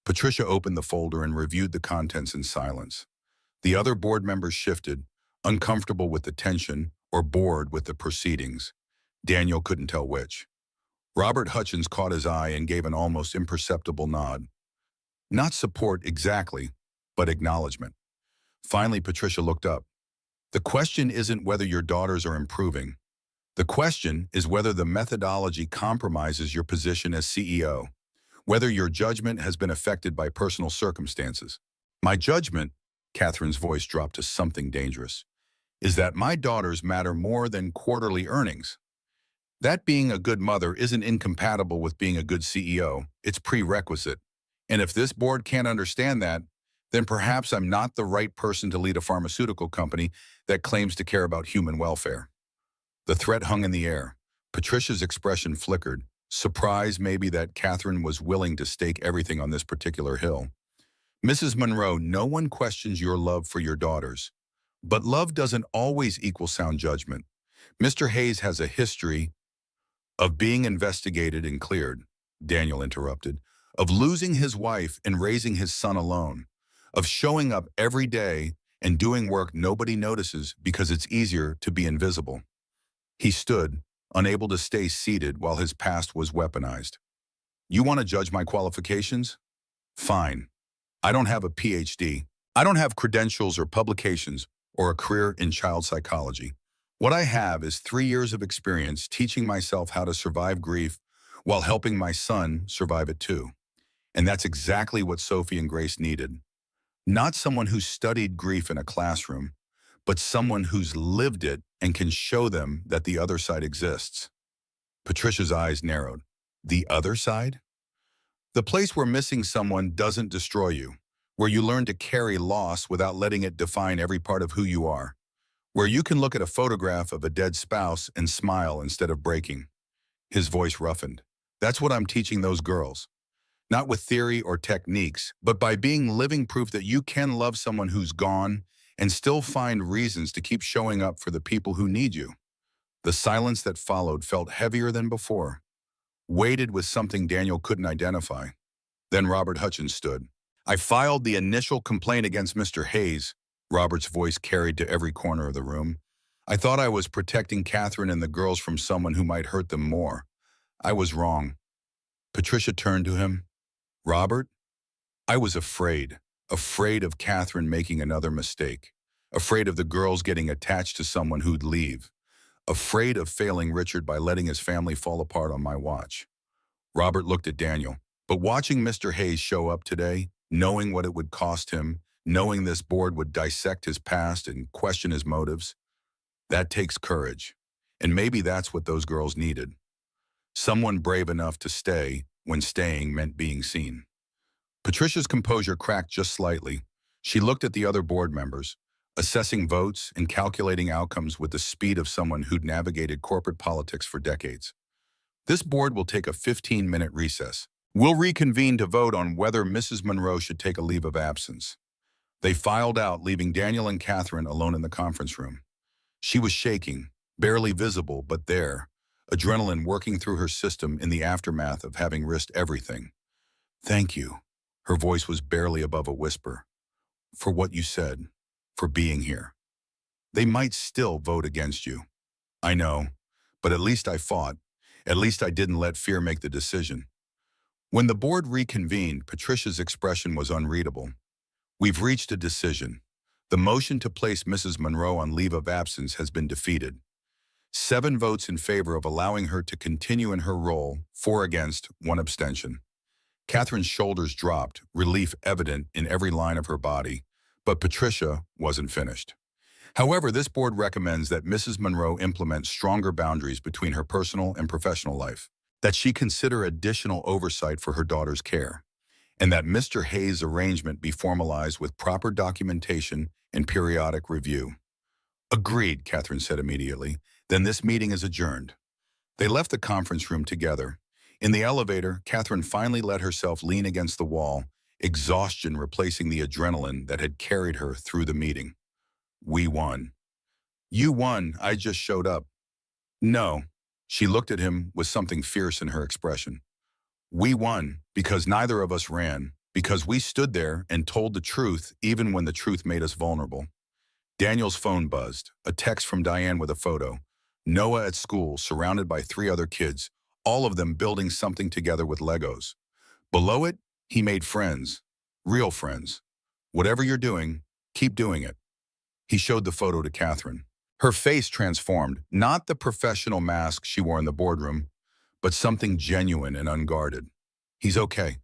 Patricia opened the folder and reviewed the contents in silence. The other board members shifted, uncomfortable with the tension or bored with the proceedings. Daniel couldn't tell which. Robert Hutchins caught his eye and gave an almost imperceptible nod. Not support exactly, but acknowledgement. Finally, Patricia looked up. The question isn't whether your daughters are improving. The question is whether the methodology compromises your position as CEO, whether your judgment has been affected by personal circumstances. My judgment, Catherine's voice dropped to something dangerous, is that my daughters matter more than quarterly earnings. That being a good mother isn't incompatible with being a good CEO. It's prerequisite. And if this board can't understand that, then perhaps I'm not the right person to lead a pharmaceutical company that claims to care about human welfare. The threat hung in the air. Patricia's expression flickered, surprised maybe that Catherine was willing to stake everything on this particular hill. Mrs. Monroe, no one questions your love for your daughters. But love doesn't always equal sound judgment. Mr. Hayes has a history of being investigated and cleared, Daniel interrupted, of losing his wife and raising his son alone, of showing up every day and doing work nobody notices because it's easier to be invisible. He stood, unable to stay seated while his past was weaponized. You want to judge my qualifications? Fine. I don't have a PhD. I don't have credentials or publications or a career in child psychology. What I have is 3 years of experience teaching myself how to survive grief while helping my son survive it too. And that's exactly what Sophie and Grace needed. Not someone who studied grief in a classroom, but someone who's lived it and can show them that the other side exists. Patricia's eyes narrowed. The other side? The place where missing someone doesn't destroy you, where you learn to carry loss without letting it define every part of who you are, where you can look at a photograph of a dead spouse and smile instead of breaking. His voice roughened. That's what I'm teaching those girls. Not with theory or techniques, but by being living proof that you can love someone who's gone and still find reasons to keep showing up for the people who need you. The silence that followed felt heavier than before, weighted with something Daniel couldn't identify. Then Robert Hutchins stood. I filed the initial complaint against Mr. Hayes, Robert's voice carried to every corner of the room. I thought I was protecting Catherine and the girls from someone who might hurt them more. I was wrong. Patricia turned to him. Robert, I was afraid of Catherine making another mistake, afraid of the girls getting attached to someone who'd leave, afraid of failing Richard by letting his family fall apart on my watch. Robert looked at Daniel. But watching Mr. Hayes show up today, knowing what it would cost him, knowing this board would dissect his past and question his motives, that takes courage. And maybe that's what those girls needed. Someone brave enough to stay when staying meant being seen. Patricia's composure cracked just slightly. She looked at the other board members, assessing votes and calculating outcomes with the speed of someone who'd navigated corporate politics for decades. This board will take a 15-minute recess. We'll reconvene to vote on whether Mrs. Monroe should take a leave of absence. They filed out, leaving Daniel and Catherine alone in the conference room. She was shaking, barely visible, but there, adrenaline working through her system in the aftermath of having risked everything. Thank you. Her voice was barely above a whisper. For what you said, for being here. They might still vote against you. I know, but at least I fought. At least I didn't let fear make the decision. When the board reconvened, Patricia's expression was unreadable. We've reached a decision. The motion to place Mrs. Monroe on leave of absence has been defeated. 7 votes in favor of allowing her to continue in her role, 4 against, 1 abstention. Catherine's shoulders dropped, relief evident in every line of her body, but Patricia wasn't finished. However, this board recommends that Mrs. Monroe implement stronger boundaries between her personal and professional life, that she consider additional oversight for her daughter's care, and that Mr. Hayes' arrangement be formalized with proper documentation and periodic review. Agreed, Catherine said immediately. Then this meeting is adjourned. They left the conference room together. In the elevator, Catherine finally let herself lean against the wall, exhaustion replacing the adrenaline that had carried her through the meeting. We won. You won, I just showed up. No. She looked at him with something fierce in her expression. We won because neither of us ran, because we stood there and told the truth even when the truth made us vulnerable. Daniel's phone buzzed, a text from Diane with a photo. Noah at school, surrounded by 3 other kids, all of them building something together with Legos. Below it, he made friends, real friends. Whatever you're doing, keep doing it. He showed the photo to Catherine. Her face transformed, not the professional mask she wore in the boardroom, but something genuine and unguarded. He's okay.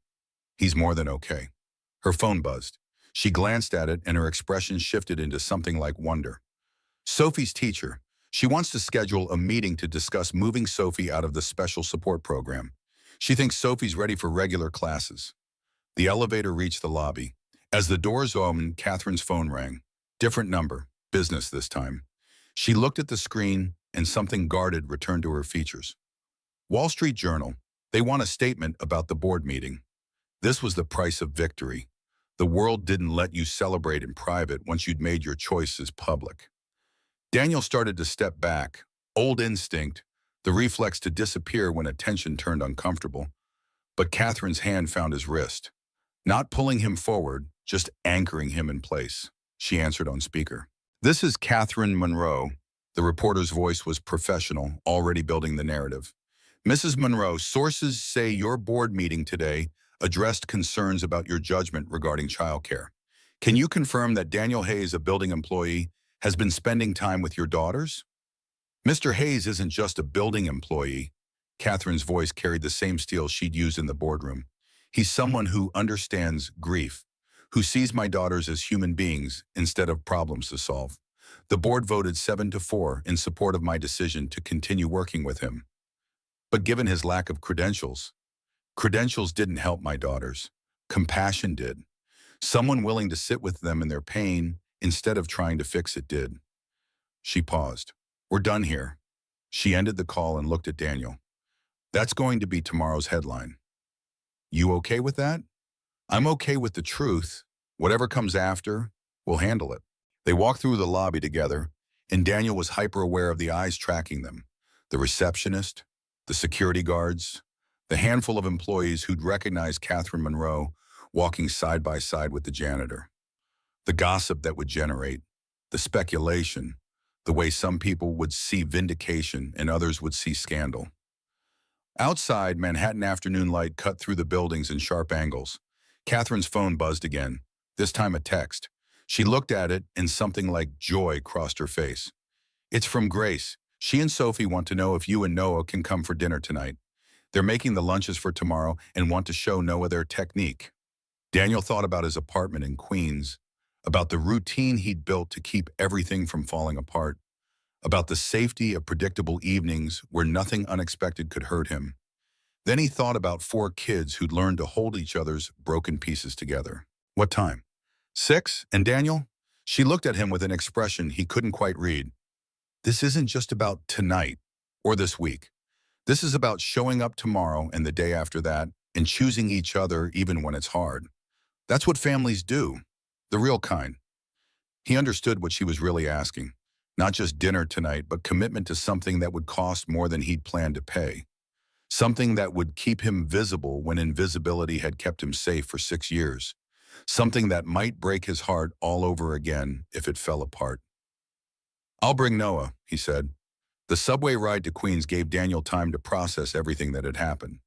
He's more than okay. Her phone buzzed. She glanced at it and her expression shifted into something like wonder. Sophie's teacher. She wants to schedule a meeting to discuss moving Sophie out of the special support program. She thinks Sophie's ready for regular classes. The elevator reached the lobby. As the doors opened, Catherine's phone rang. Different number, business this time. She looked at the screen and something guarded returned to her features. Wall Street Journal. They want a statement about the board meeting. This was the price of victory. The world didn't let you celebrate in private once you'd made your choices public. Daniel started to step back, old instinct, the reflex to disappear when attention turned uncomfortable. But Catherine's hand found his wrist. Not pulling him forward, just anchoring him in place. She answered on speaker. This is Catherine Monroe. The reporter's voice was professional, already building the narrative. Mrs. Monroe, sources say your board meeting today addressed concerns about your judgment regarding childcare. Can you confirm that Daniel Hayes, a building employee, has been spending time with your daughters? Mr. Hayes isn't just a building employee. Catherine's voice carried the same steel she'd used in the boardroom. He's someone who understands grief, who sees my daughters as human beings instead of problems to solve. The board voted 7-4 in support of my decision to continue working with him. But given his lack of credentials didn't help my daughters. Compassion did. Someone willing to sit with them in their pain instead of trying to fix it did. She paused. We're done here. She ended the call and looked at Daniel. That's going to be tomorrow's headline. You okay with that? I'm okay with the truth. Whatever comes after, we'll handle it. They walked through the lobby together, and Daniel was hyper-aware of the eyes tracking them. The receptionist, the security guards, the handful of employees who'd recognized Catherine Monroe walking side by side with the janitor. The gossip that would generate, the speculation, the way some people would see vindication and others would see scandal. Outside, Manhattan afternoon light cut through the buildings in sharp angles. Catherine's phone buzzed again, this time a text. She looked at it, and something like joy crossed her face. It's from Grace. She and Sophie want to know if you and Noah can come for dinner tonight. They're making the lunches for tomorrow and want to show Noah their technique. Daniel thought about his apartment in Queens, about the routine he'd built to keep everything from falling apart, about the safety of predictable evenings where nothing unexpected could hurt him. Then he thought about 4 kids who'd learned to hold each other's broken pieces together. What time? 6? And Daniel? She looked at him with an expression he couldn't quite read. This isn't just about tonight or this week. This is about showing up tomorrow and the day after that and choosing each other even when it's hard. That's what families do, the real kind. He understood what she was really asking. Not just dinner tonight, but commitment to something that would cost more than he'd planned to pay. Something that would keep him visible when invisibility had kept him safe for 6 years. Something that might break his heart all over again if it fell apart. I'll bring Noah, he said. The subway ride to Queens gave Daniel time to process everything that had happened.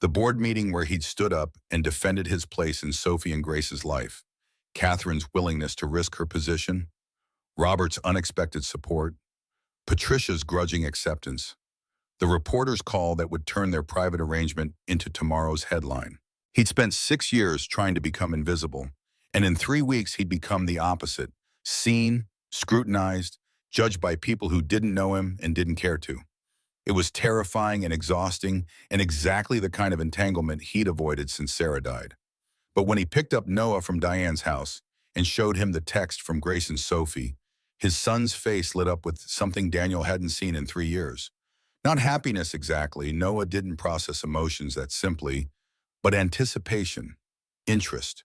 The board meeting where he'd stood up and defended his place in Sophie and Grace's life. Catherine's willingness to risk her position. Robert's unexpected support. Patricia's grudging acceptance. The reporter's call that would turn their private arrangement into tomorrow's headline. He'd spent 6 years trying to become invisible, and in 3 weeks he'd become the opposite, seen, scrutinized, judged by people who didn't know him and didn't care to. It was terrifying and exhausting, and exactly the kind of entanglement he'd avoided since Sarah died. But when he picked up Noah from Diane's house and showed him the text from Grace and Sophie, his son's face lit up with something Daniel hadn't seen in 3 years. Not happiness exactly, Noah didn't process emotions that simply, but anticipation, interest,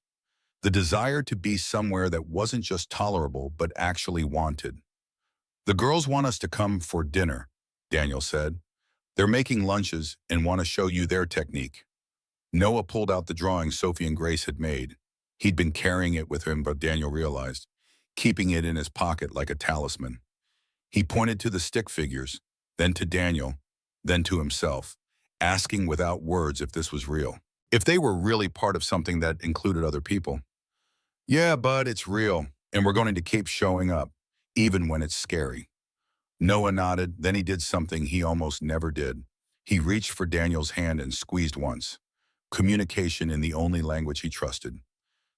the desire to be somewhere that wasn't just tolerable but actually wanted. The girls want us to come for dinner, Daniel said. They're making lunches and want to show you their technique. Noah pulled out the drawing Sophie and Grace had made. He'd been carrying it with him, but Daniel realized, keeping it in his pocket like a talisman. He pointed to the stick figures, then to Daniel, then to himself, asking without words if this was real. If they were really part of something that included other people. Yeah, bud, it's real, and we're going to keep showing up, even when it's scary. Noah nodded, then he did something he almost never did. He reached for Daniel's hand and squeezed once. Communication in the only language he trusted.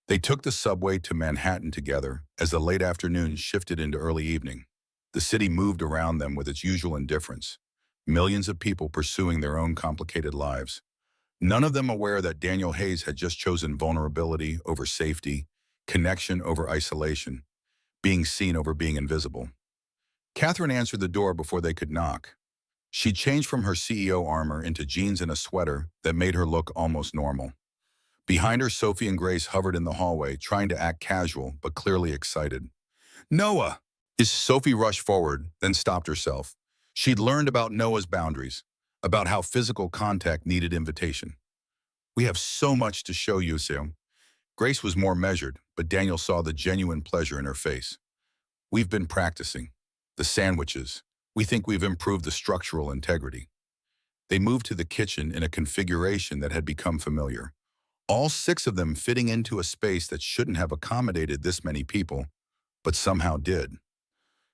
They took the subway to Manhattan together as the late afternoon shifted into early evening. The city moved around them with its usual indifference. Millions of people pursuing their own complicated lives. None of them aware that Daniel Hayes had just chosen vulnerability over safety, connection over isolation, being seen over being invisible. Catherine answered the door before they could knock. She changed from her CEO armor into jeans and a sweater that made her look almost normal. Behind her, Sophie and Grace hovered in the hallway, trying to act casual but clearly excited. Noah! Sophie rushed forward, then stopped herself. She'd learned about Noah's boundaries, about how physical contact needed invitation. We have so much to show you, Sam. Grace was more measured, but Daniel saw the genuine pleasure in her face. We've been practicing. The sandwiches. We think we've improved the structural integrity. They moved to the kitchen in a configuration that had become familiar. All 6 of them fitting into a space that shouldn't have accommodated this many people, but somehow did.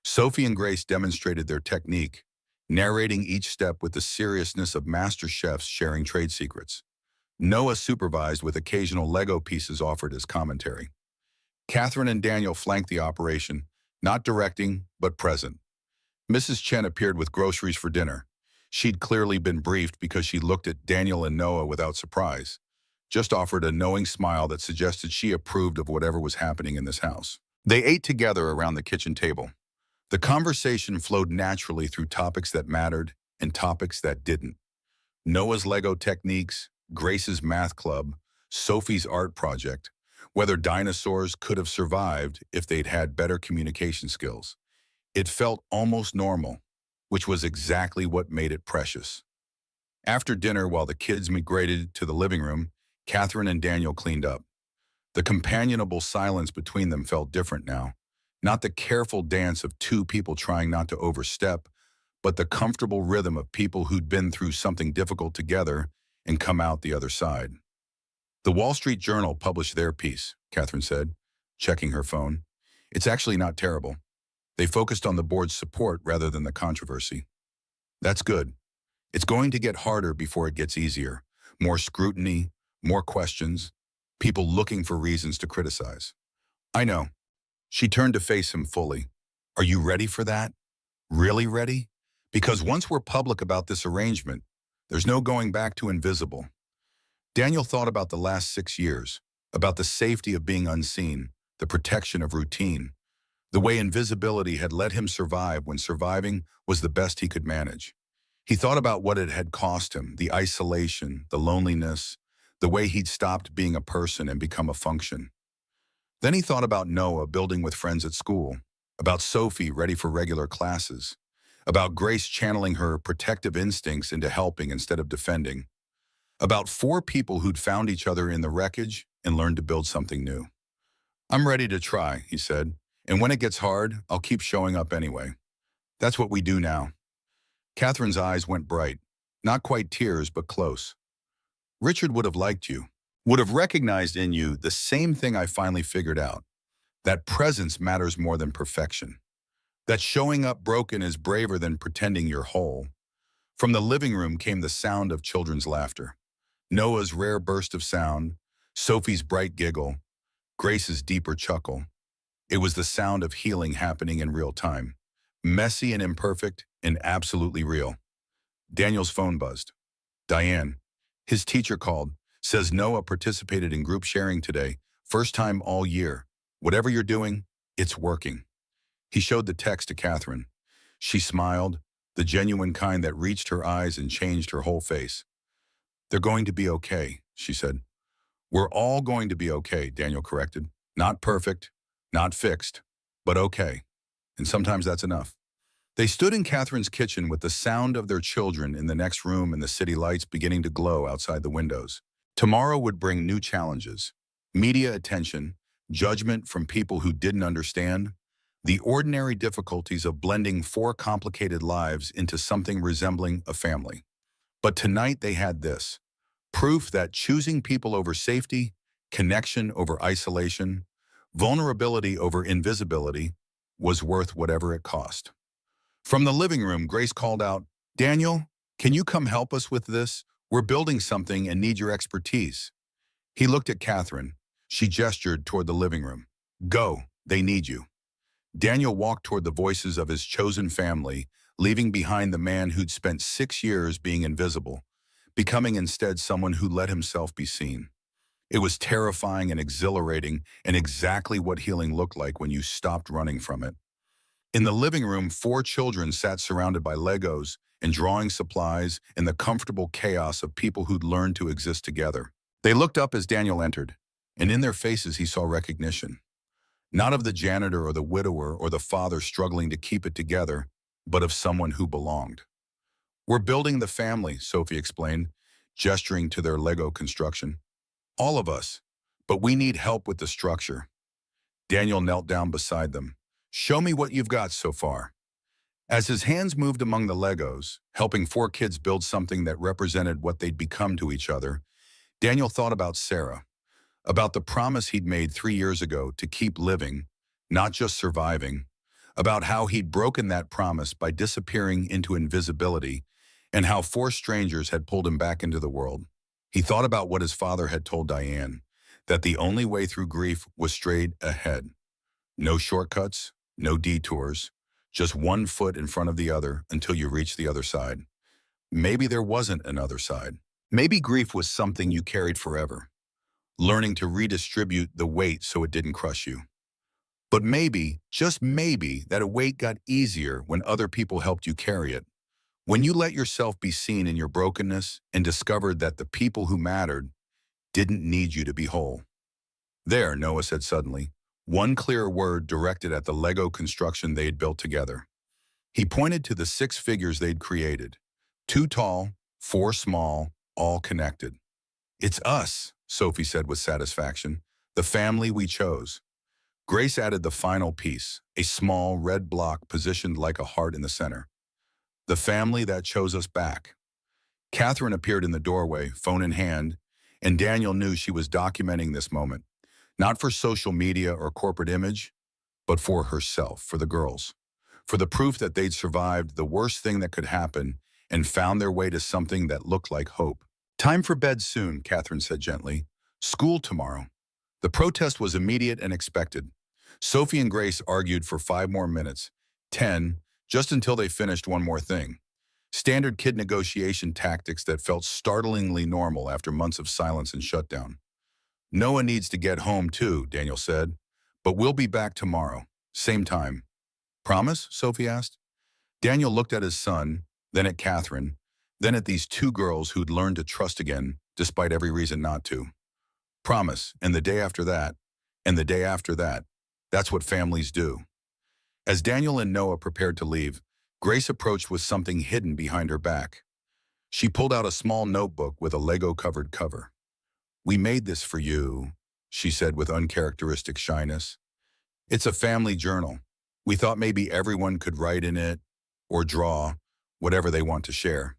Sophie and Grace demonstrated their technique, narrating each step with the seriousness of master chefs sharing trade secrets. Noah supervised with occasional Lego pieces offered as commentary. Catherine and Daniel flanked the operation, not directing, but present. Mrs. Chen appeared with groceries for dinner. She'd clearly been briefed because she looked at Daniel and Noah without surprise, just offered a knowing smile that suggested she approved of whatever was happening in this house. They ate together around the kitchen table. The conversation flowed naturally through topics that mattered and topics that didn't. Noah's Lego techniques, Grace's math club, Sophie's art project, whether dinosaurs could have survived if they'd had better communication skills. It felt almost normal, which was exactly what made it precious. After dinner, while the kids migrated to the living room, Catherine and Daniel cleaned up. The companionable silence between them felt different now. Not the careful dance of 2 people trying not to overstep, but the comfortable rhythm of people who'd been through something difficult together and come out the other side. The Wall Street Journal published their piece, Catherine said, checking her phone. It's actually not terrible. They focused on the board's support rather than the controversy. That's good. It's going to get harder before it gets easier. More scrutiny, more questions, people looking for reasons to criticize. I know. She turned to face him fully. Are you ready for that? Really ready? Because once we're public about this arrangement, there's no going back to invisible. Daniel thought about the last 6 years, about the safety of being unseen, the protection of routine, the way invisibility had let him survive when surviving was the best he could manage. He thought about what it had cost him, the isolation, the loneliness, the way he'd stopped being a person and become a function. Then he thought about Noah building with friends at school, about Sophie ready for regular classes, about Grace channeling her protective instincts into helping instead of defending, about 4 people who'd found each other in the wreckage and learned to build something new. I'm ready to try, he said, and when it gets hard, I'll keep showing up anyway. That's what we do now. Catherine's eyes went bright, not quite tears, but close. Richard would have liked you, would have recognized in you the same thing I finally figured out, that presence matters more than perfection, that showing up broken is braver than pretending you're whole. From the living room came the sound of children's laughter, Noah's rare burst of sound, Sophie's bright giggle, Grace's deeper chuckle. It was the sound of healing happening in real time, messy and imperfect and absolutely real. Daniel's phone buzzed. Diane, his teacher called, says Noah participated in group sharing today, first time all year. Whatever you're doing, it's working. He showed the text to Catherine. She smiled, the genuine kind that reached her eyes and changed her whole face. They're going to be okay, she said. We're all going to be okay, Daniel corrected. Not perfect, not fixed, but okay. And sometimes that's enough. They stood in Catherine's kitchen with the sound of their children in the next room and the city lights beginning to glow outside the windows. Tomorrow would bring new challenges, media attention, judgment from people who didn't understand, the ordinary difficulties of blending 4 complicated lives into something resembling a family. But tonight they had this, proof that choosing people over safety, connection over isolation, vulnerability over invisibility was worth whatever it cost. From the living room, Grace called out, Daniel, can you come help us with this? We're building something and need your expertise. He looked at Catherine. She gestured toward the living room. Go, they need you. Daniel walked toward the voices of his chosen family, leaving behind the man who'd spent 6 years being invisible, becoming instead someone who let himself be seen. It was terrifying and exhilarating and exactly what healing looked like when you stopped running from it. In the living room, 4 children sat surrounded by Legos and drawing supplies in the comfortable chaos of people who'd learned to exist together. They looked up as Daniel entered, and in their faces he saw recognition. Not of the janitor or the widower or the father struggling to keep it together, but of someone who belonged. We're building the family, Sophie explained, gesturing to their Lego construction. All of us, but we need help with the structure. Daniel knelt down beside them. Show me what you've got so far. As his hands moved among the Legos, helping 4 kids build something that represented what they'd become to each other, Daniel thought about Sarah, about the promise he'd made 3 years ago to keep living, not just surviving, about how he'd broken that promise by disappearing into invisibility, and how 4 strangers had pulled him back into the world. He thought about what his father had told Diane, that the only way through grief was straight ahead. No shortcuts, no detours, just 1 foot in front of the other until you reach the other side. Maybe there wasn't another side. Maybe grief was something you carried forever, learning to redistribute the weight so it didn't crush you. But maybe, just maybe, that weight got easier when other people helped you carry it. When you let yourself be seen in your brokenness and discovered that the people who mattered didn't need you to be whole. There, Noah said suddenly, one clear word directed at the Lego construction they'd built together. He pointed to the 6 figures they'd created. 2 tall, 4 small, all connected. It's us, Sophie said with satisfaction, the family we chose. Grace added the final piece, a small red block positioned like a heart in the center. The family that chose us back. Catherine appeared in the doorway, phone in hand, and Daniel knew she was documenting this moment, not for social media or corporate image, but for herself, for the girls, for the proof that they'd survived the worst thing that could happen and found their way to something that looked like hope. Time for bed soon, Catherine said gently. School tomorrow. The protest was immediate and expected. Sophie and Grace argued for 5 more minutes, 10, just until they finished one more thing. Standard kid negotiation tactics that felt startlingly normal after months of silence and shutdown. Noah needs to get home too, Daniel said, but we'll be back tomorrow, same time. Promise? Sophie asked. Daniel looked at his son, then at Catherine, then at these two girls who'd learned to trust again, despite every reason not to. Promise, and the day after that, and the day after that. That's what families do. As Daniel and Noah prepared to leave, Grace approached with something hidden behind her back. She pulled out a small notebook with a Lego-covered cover. We made this for you, she said with uncharacteristic shyness. It's a family journal. We thought maybe everyone could write in it, or draw, whatever they want to share.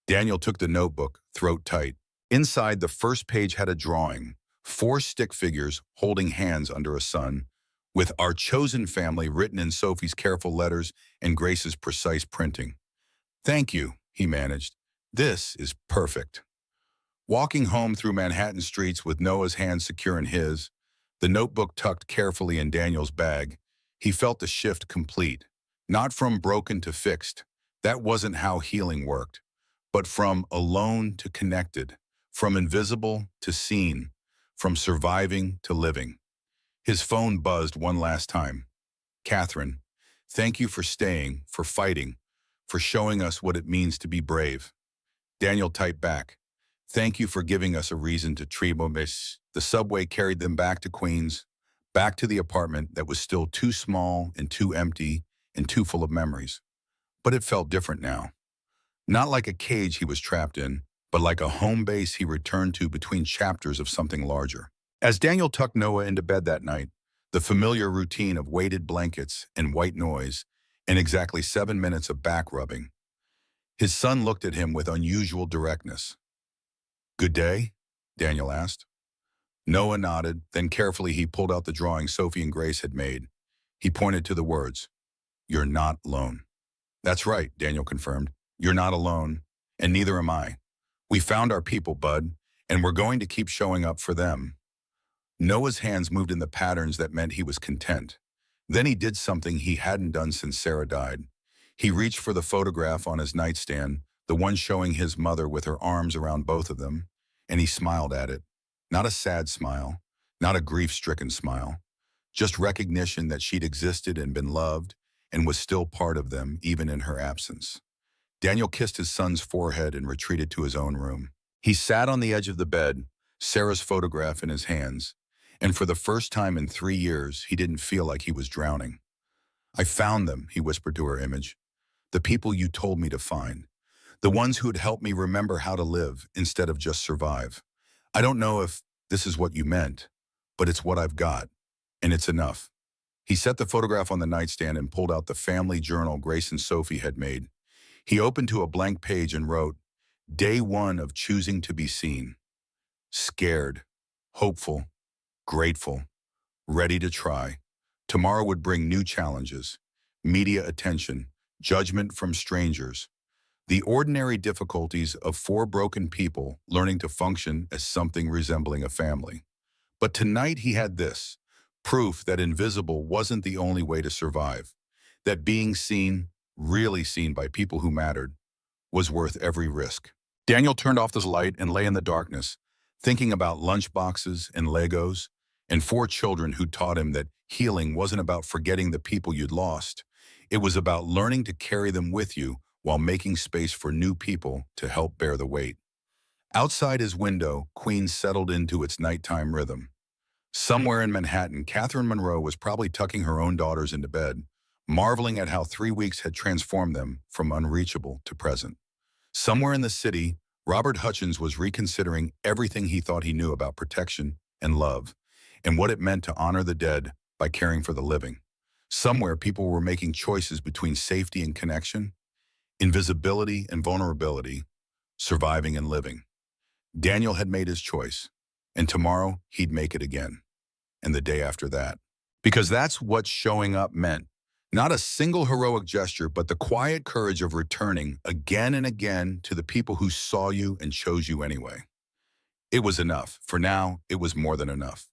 Daniel took the notebook, throat tight. Inside, the first page had a drawing, 4 stick figures holding hands under a sun, with "Our chosen family" written in Sophie's careful letters and Grace's precise printing. Thank you, he managed. This is perfect. Walking home through Manhattan streets with Noah's hand secure in his, the notebook tucked carefully in Daniel's bag, he felt the shift complete. Not from broken to fixed. That wasn't how healing worked. But from alone to connected, from invisible to seen, from surviving to living. His phone buzzed one last time. Catherine, thank you for staying, for fighting, for showing us what it means to be brave. Daniel typed back, thank you for giving us a reason to trimomis. The subway carried them back to Queens, back to the apartment that was still too small and too empty and too full of memories. But it felt different now. Not like a cage he was trapped in, but like a home base he returned to between chapters of something larger. As Daniel tucked Noah into bed that night, the familiar routine of weighted blankets and white noise and exactly 7 minutes of back rubbing, his son looked at him with unusual directness. Good day? Daniel asked. Noah nodded, then carefully he pulled out the drawing Sophie and Grace had made. He pointed to the words, "You're not alone." That's right, Daniel confirmed. You're not alone, and neither am I. We found our people, bud, and we're going to keep showing up for them. Noah's hands moved in the patterns that meant he was content. Then he did something he hadn't done since Sarah died. He reached for the photograph on his nightstand, the one showing his mother with her arms around both of them, and he smiled at it. Not a sad smile, not a grief-stricken smile, just recognition that she'd existed and been loved and was still part of them even in her absence. Daniel kissed his son's forehead and retreated to his own room. He sat on the edge of the bed, Sarah's photograph in his hands, and for the first time in 3 years, he didn't feel like he was drowning. I found them, he whispered to her image. The people you told me to find. The ones who had helped me remember how to live instead of just survive. I don't know if this is what you meant, but it's what I've got, and it's enough. He set the photograph on the nightstand and pulled out the family journal Grace and Sophie had made. He opened to a blank page and wrote, Day 1 of choosing to be seen. Scared, hopeful, grateful, ready to try. Tomorrow would bring new challenges, media attention, judgment from strangers, the ordinary difficulties of 4 broken people learning to function as something resembling a family. But tonight he had this, proof that invisible wasn't the only way to survive, that being seen, really seen by people who mattered, was worth every risk. Daniel turned off the light and lay in the darkness, thinking about lunchboxes and Legos, and 4 children who taught him that healing wasn't about forgetting the people you'd lost. It was about learning to carry them with you while making space for new people to help bear the weight. Outside his window, Queens settled into its nighttime rhythm. Somewhere in Manhattan, Catherine Monroe was probably tucking her own daughters into bed, marveling at how 3 weeks had transformed them from unreachable to present. Somewhere in the city, Robert Hutchins was reconsidering everything he thought he knew about protection and love, and what it meant to honor the dead by caring for the living. Somewhere, people were making choices between safety and connection, Invisibility and vulnerability, surviving and living. Daniel had made his choice, and tomorrow he'd make it again, and the day after that. Because that's what showing up meant. Not a single heroic gesture, but the quiet courage of returning again and again to the people who saw you and chose you anyway. It was enough. For now, it was more than enough.